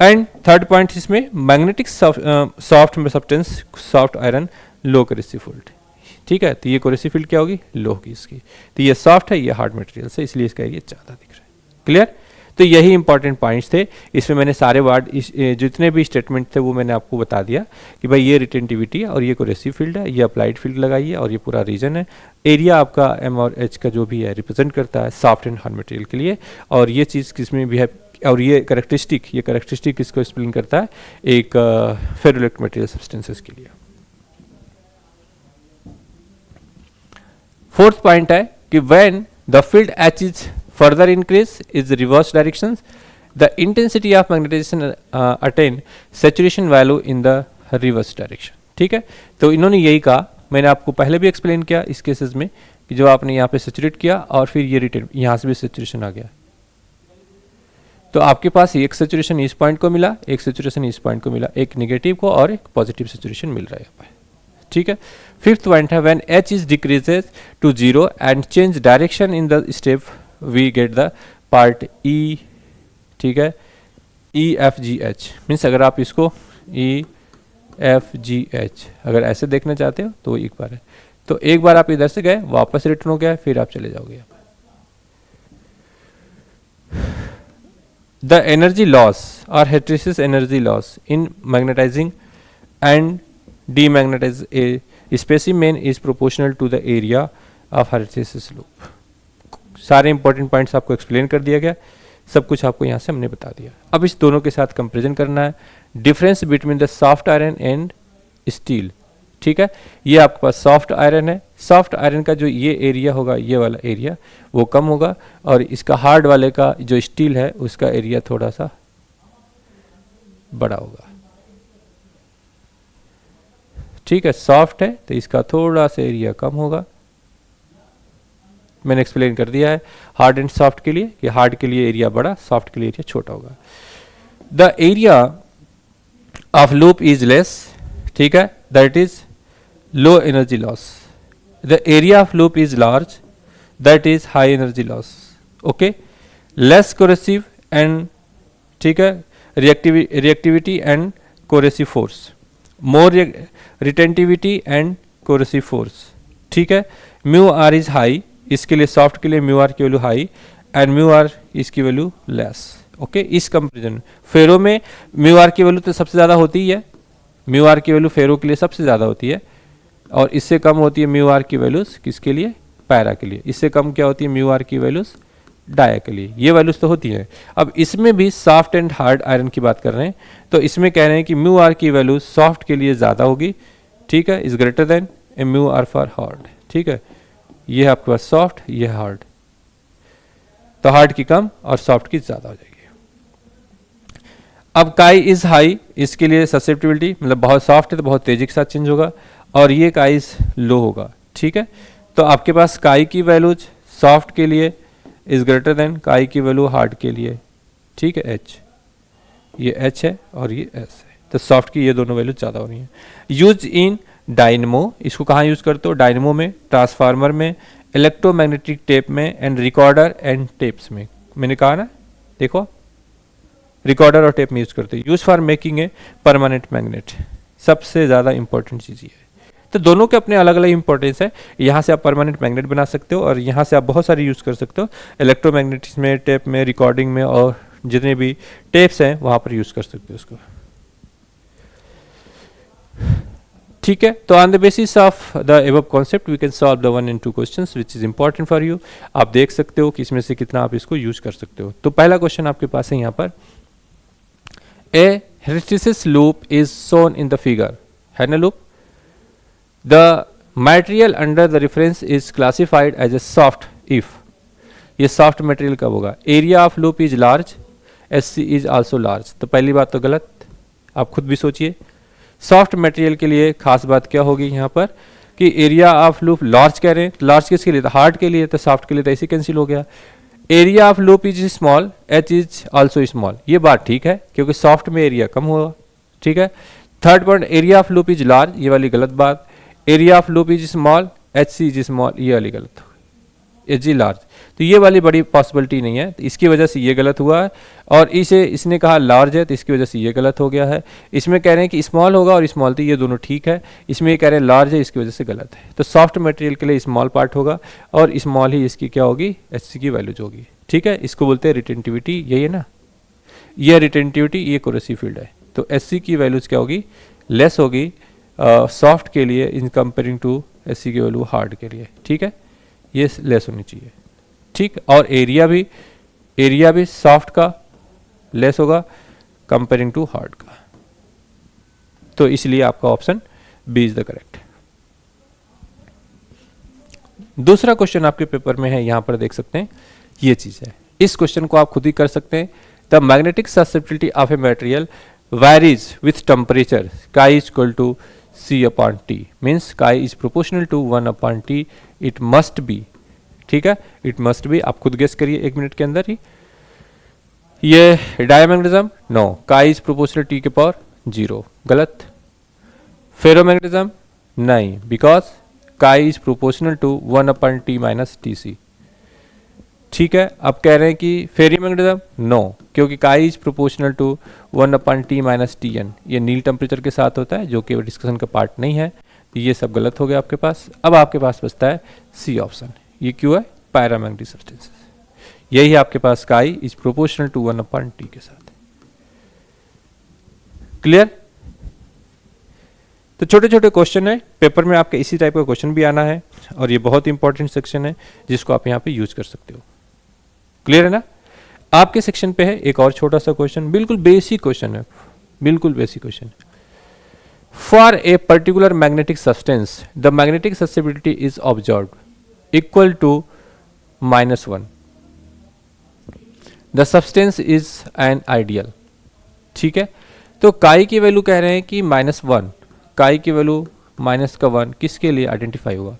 एंड थर्ड पॉइंट इसमें magnetic soft substance soft iron low coercive field. ठीक है, तो ये कोरेसिव फील्ड क्या होगी, लो होगी इसकी। तो ये सॉफ्ट है, ये हार्ड मटेरियल से, इसलिए इसका एरिया ज़्यादा दिख रहा है। क्लियर। तो यही इंपॉर्टेंट पॉइंट्स थे। इसमें मैंने सारे वर्ड जितने भी स्टेटमेंट थे वो मैंने आपको बता दिया कि भाई ये रिटेंटिविटी है और ये कोरेसिव फील्ड है, ये अप्लाइड फील्ड लगाइए और ये पूरा रीजन है। एरिया आपका एम और एच का जो भी है रिप्रेजेंट करता है सॉफ्ट एंड हार्ड मटेरियल के लिए, और ये चीज़ किसमें भी है, और ये करेक्टरिस्टिक किसको एक्सप्लेन करता है, एक फेरोइलेक्ट्रिक मटेरियल सब्सटेंसेस के लिए। फोर्थ पॉइंट है कि when the field H is further increase is reverse directions, the intensity of magnetization attain saturation value in the reverse direction। ठीक है, तो इन्होंने यही कहा, मैंने आपको पहले भी एक्सप्लेन किया इस केसेस में कि जो आपने यहाँ पे सेचुरेट किया और फिर ये रिटर्न यहाँ से भी सेचुरेशन आ गया, तो आपके पास एक सेचुरेशन इस पॉइंट को मिला, एक सेचुरेशन इस पॉइंट को मिला, एक नेगेटिव को और एक पॉजिटिव सेचुरेशन मिल रहा है यहाँ पे। ठीक है। फिफ्थ पॉइंट है when H is decreases to zero and change direction in the step we get the part E. ठीक है, E F G H means अगर आप इसको ई एफ जी एच अगर ऐसे देखना चाहते हो तो एक बार है, तो एक बार आप इधर से गए वापस रिटर्न हो गया, फिर आप चले जाओगे यहाँ पर। द एनर्जी लॉस और hysteresis energy loss in magnetizing and demagnetize a specimen is proportional to the area of hysteresis loop. सारे इंपॉर्टेंट पॉइंट्स आपको एक्सप्लेन कर दिया गया, सब कुछ आपको यहाँ से हमने बता दिया। अब इस दोनों के साथ कंपैरिजन करना है, difference between the soft iron and steel. ठीक है, ये आपके पास सॉफ्ट आयरन है, सॉफ्ट आयरन का जो ये एरिया होगा, ये वाला एरिया वो कम होगा, और इसका हार्ड वाले का जो स्टील है उसका एरिया थोड़ा सा बड़ा होगा। ठीक है, सॉफ्ट है तो इसका थोड़ा सा एरिया कम होगा, मैंने एक्सप्लेन कर दिया है हार्ड एंड सॉफ्ट के लिए कि हार्ड के लिए एरिया बड़ा, सॉफ्ट के लिए एरिया छोटा होगा। The area of loop is less, ठीक है, that is low energy loss. The area of loop is large, that is high energy loss. Okay, less coercive and, ठीक है, reactivity and coercive force, more retentivity and coercive force. ठीक है, mu R is high, इसके लिए soft के लिए mu R की value high and mu R इसकी वैल्यू लेस। ओके, इस कंपेरिजन फेरो में म्यू आर की वैल्यू तो सबसे ज़्यादा होती ही है, म्यू आर की वैल्यू फेरो के लिए सबसे ज़्यादा होती है, और इससे कम होती है म्यू आर की वैल्यूज़ किसके लिए, पैरा के लिए। इससे कम क्या होती है म्यू आर की वैल्यूज़ डाया के लिए। ये वैल्यूज़ तो होती हैं। अब इसमें भी सॉफ्ट एंड हार्ड आयरन की बात कर रहे हैं, तो इसमें कह रहे हैं कि म्यू आर की वैल्यू सॉफ्ट के लिए ज़्यादा होगी, ठीक है, is greater than a mu R for hard. ठीक है, ये है आपके पास सॉफ्ट, ये है हार्ड, तो हार्ड की कम और सॉफ्ट की ज़्यादा हो जाएगी। अब काई इज हाई, इसके लिए ससेप्टिबिलिटी मतलब बहुत सॉफ्ट है तो बहुत तेजी के साथ चेंज होगा, और ये काई इज लो होगा। ठीक है, तो आपके पास काई की वैल्यूज सॉफ्ट के लिए इज ग्रेटर देन काई की वैल्यू हार्ड के लिए। ठीक है, एच, ये एच है और ये एस है। तो सॉफ्ट की ये दोनों वैल्यू ज़्यादा हो रही हैं। यूज इन डायनमो, इसको कहाँ यूज़ करते हो? डायनमो में, ट्रांसफार्मर में, इलेक्ट्रोमैग्नेटिक टेप में, एंड रिकॉर्डर एंड टेप्स में। मैंने कहा ना, देखो रिकॉर्डर और टेप में यूज़ करते हैं। Use for making a permanent magnet, सबसे ज़्यादा इंपॉर्टेंट चीज़ ये है। तो दोनों के अपने अलग अलग इंपॉर्टेंस है। यहाँ से आप परमानेंट मैग्नेट बना सकते हो और यहाँ से आप बहुत सारी यूज़ कर सकते हो, इलेक्ट्रोमैग्नेटिक्स में, टेप में, रिकॉर्डिंग में, और जितने भी टेप्स हैं वहाँ पर यूज़ कर सकते हो उसको। ठीक है, तो on the basis of the above concept we can solve the 1 and 2 questions which is important for you. आप देख सकते हो कि इसमें से कितना आप इसको यूज कर सकते हो। तो पहला क्वेश्चन आपके पास है यहाँ पर, a hysteresis loop is shown in the figure, है ना loop. The material under the reference is classified as a soft if, ये सॉफ्ट मटेरियल कब होगा? Area of loop is large, S C is also large. तो पहली बात तो गलत, आप खुद भी सोचिए। सॉफ्ट मटेरियल के लिए खास बात क्या होगी यहाँ पर कि एरिया ऑफ लूप लार्ज कह रहे हैं, लार्ज किसके लिए? हार्ड के लिए, तो सॉफ्ट के लिए तो ऐसे कैंसिल हो गया। Area of loop is small, H is also small, ये बात ठीक है क्योंकि सॉफ्ट में एरिया कम होगा। ठीक है, third point, area of loop is large, ये वाली गलत बात। Area of loop is small, H C is small, ये वाली गलत, एच जी लार्ज, तो ये वाली बड़ी पॉसिबिलिटी नहीं है, तो इसकी वजह से ये गलत हुआ है। और इसे इसने कहा लार्ज है तो इसकी वजह से ये गलत हो गया है। इसमें कह रहे हैं कि स्मॉल होगा और स्मॉल, तो ये दोनों ठीक है। इसमें ये कह रहे हैं लार्ज है, इसकी वजह से गलत है। तो सॉफ्ट मटेरियल के लिए स्मॉल पार्ट होगा और स्मॉल ही इसकी क्या होगी? एच सी की वैल्यूज होगी। ठीक है, इसको बोलते हैं रिटेंटिविटी, यही है ना, ये रिटेंटिविटी, ये कोरेसिव फील्ड है। तो एच सी की वैल्यूज क्या होगी? लेस होगी सॉफ्ट के लिए in comparing to H C की वैल्यू हार्ड के लिए। ठीक है, ये लेस होनी चाहिए। ठीक, और एरिया भी सॉफ्ट का लेस होगा कंपेयरिंग टू हार्ड का। तो इसलिए आपका option B is the correct. दूसरा क्वेश्चन आपके पेपर में है, यहां पर देख सकते हैं, ये चीज है। इस क्वेश्चन को आप खुद ही कर सकते हैं। The magnetic susceptibility of a material varies with temperature chi is equal to c upon t, means chi is proportional to 1 upon t, it must be। ठीक है, it must be, आप खुद गेस करिए 1 मिनट के अंदर ही। ये diamagnetism, no, chi is proportional t के पावर 0, गलत। फेरोमैग्नेटिज्म, नहीं, because chi is proportional to 1 upon t minus tc। ठीक है, अब कह रहे हैं कि फेरियोमैग्नेटिज्म, नो, क्योंकि chi is proportional to 1 upon T minus T N, ये नील टेम्परेचर के साथ होता है जो कि डिस्कशन का पार्ट नहीं है। ये सब गलत हो गया आपके पास। अब आपके पास बचता है सी ऑप्शन, ये क्यों है? पैरामैग्नेटिक सब्सटेंसेस, यही है आपके पास, chi is proportional to 1 upon T के साथ। क्लियर? तो छोटे छोटे क्वेश्चन है पेपर में, आपके इसी टाइप का क्वेश्चन भी आना है और ये बहुत इंपॉर्टेंट सेक्शन है जिसको आप यहाँ पे यूज कर सकते हो। क्लियर है ना? आपके सेक्शन पे है एक और छोटा सा क्वेश्चन, बिल्कुल बेसिक क्वेश्चन है, बिल्कुल basic question. For a particular magnetic substance the magnetic susceptibility is observed equal to -1, the substance is an ideal. ठीक है, तो काई की वैल्यू कह रहे हैं कि -1, काई की वैल्यू -1 किसके लिए आइडेंटिफाई हुआ?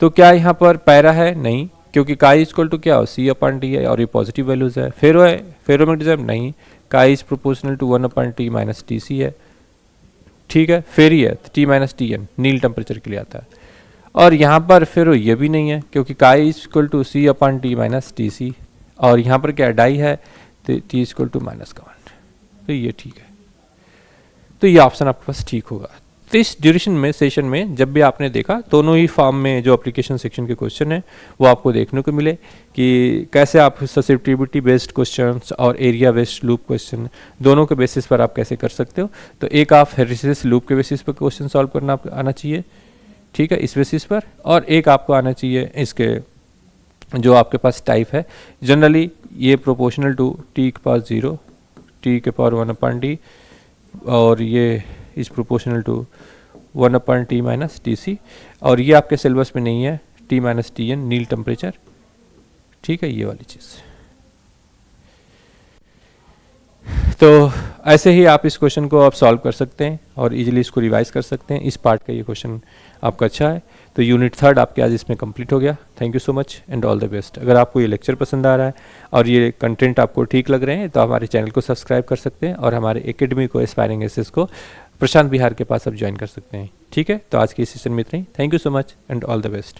तो क्या यहाँ पर पैरा है? नहीं, क्योंकि काई इक्वल टू क्या हो? सी अपॉन टी है और ये पॉजिटिव वैल्यूज है। फेरो है, फेरोमैग्नेटिज्म, नहीं, chi is proportional to 1 upon T minus T C है। ठीक है, फेरी है, T minus T N Néel temperature के लिए आता है। और यहाँ पर फेरो ये भी नहीं है क्योंकि chi is equal to C upon T minus T C, और यहाँ पर क्या डाई है, तो टी इज इक्वल टू -1, तो ये ठीक है। तो ये ऑप्शन आपके पास ठीक होगा। तो इस ड्यूरेशन में सेशन में जब भी आपने देखा, दोनों ही फॉर्म में जो एप्लीकेशन सेक्शन के क्वेश्चन है वो आपको देखने को मिले कि कैसे आप ससेप्टिबिलिटी बेस्ड क्वेश्चंस और एरिया बेस्ड लूप क्वेश्चन दोनों के बेसिस पर आप कैसे कर सकते हो। तो एक आप हिस्टैरिसीस लूप के बेसिस पर क्वेश्चन सॉल्व करना आना चाहिए, ठीक है, इस बेसिस पर, और एक आपको आना चाहिए इसके जो आपके पास टाइप है, जनरली ये प्रोपोर्शनल टू टी के पावर 0, टी के पावर 1 अपॉन टी, और ये is proportional to 1 upon T minus T C, और ये आपके सिलेबस में नहीं है, T minus T N Néel temperature. ठीक है, ये वाली चीज़। तो ऐसे ही आप इस क्वेश्चन को आप सॉल्व कर सकते हैं और इजीली इसको रिवाइज कर सकते हैं। इस पार्ट का ये क्वेश्चन आपका अच्छा है। तो यूनिट 3 आपके आज इसमें कंप्लीट हो गया। Thank you so much and all the best. अगर आपको ये लेक्चर पसंद आ रहा है और ये कंटेंट आपको ठीक लग रहे हैं तो हमारे चैनल को सब्सक्राइब कर सकते हैं और हमारे एकेडमी को, एस्पायरिंग एसएस को प्रशांत बिहार के पास आप ज्वाइन कर सकते हैं। ठीक है, तो आज की इस सेशन में इतना ही। Thank you so much and all the best.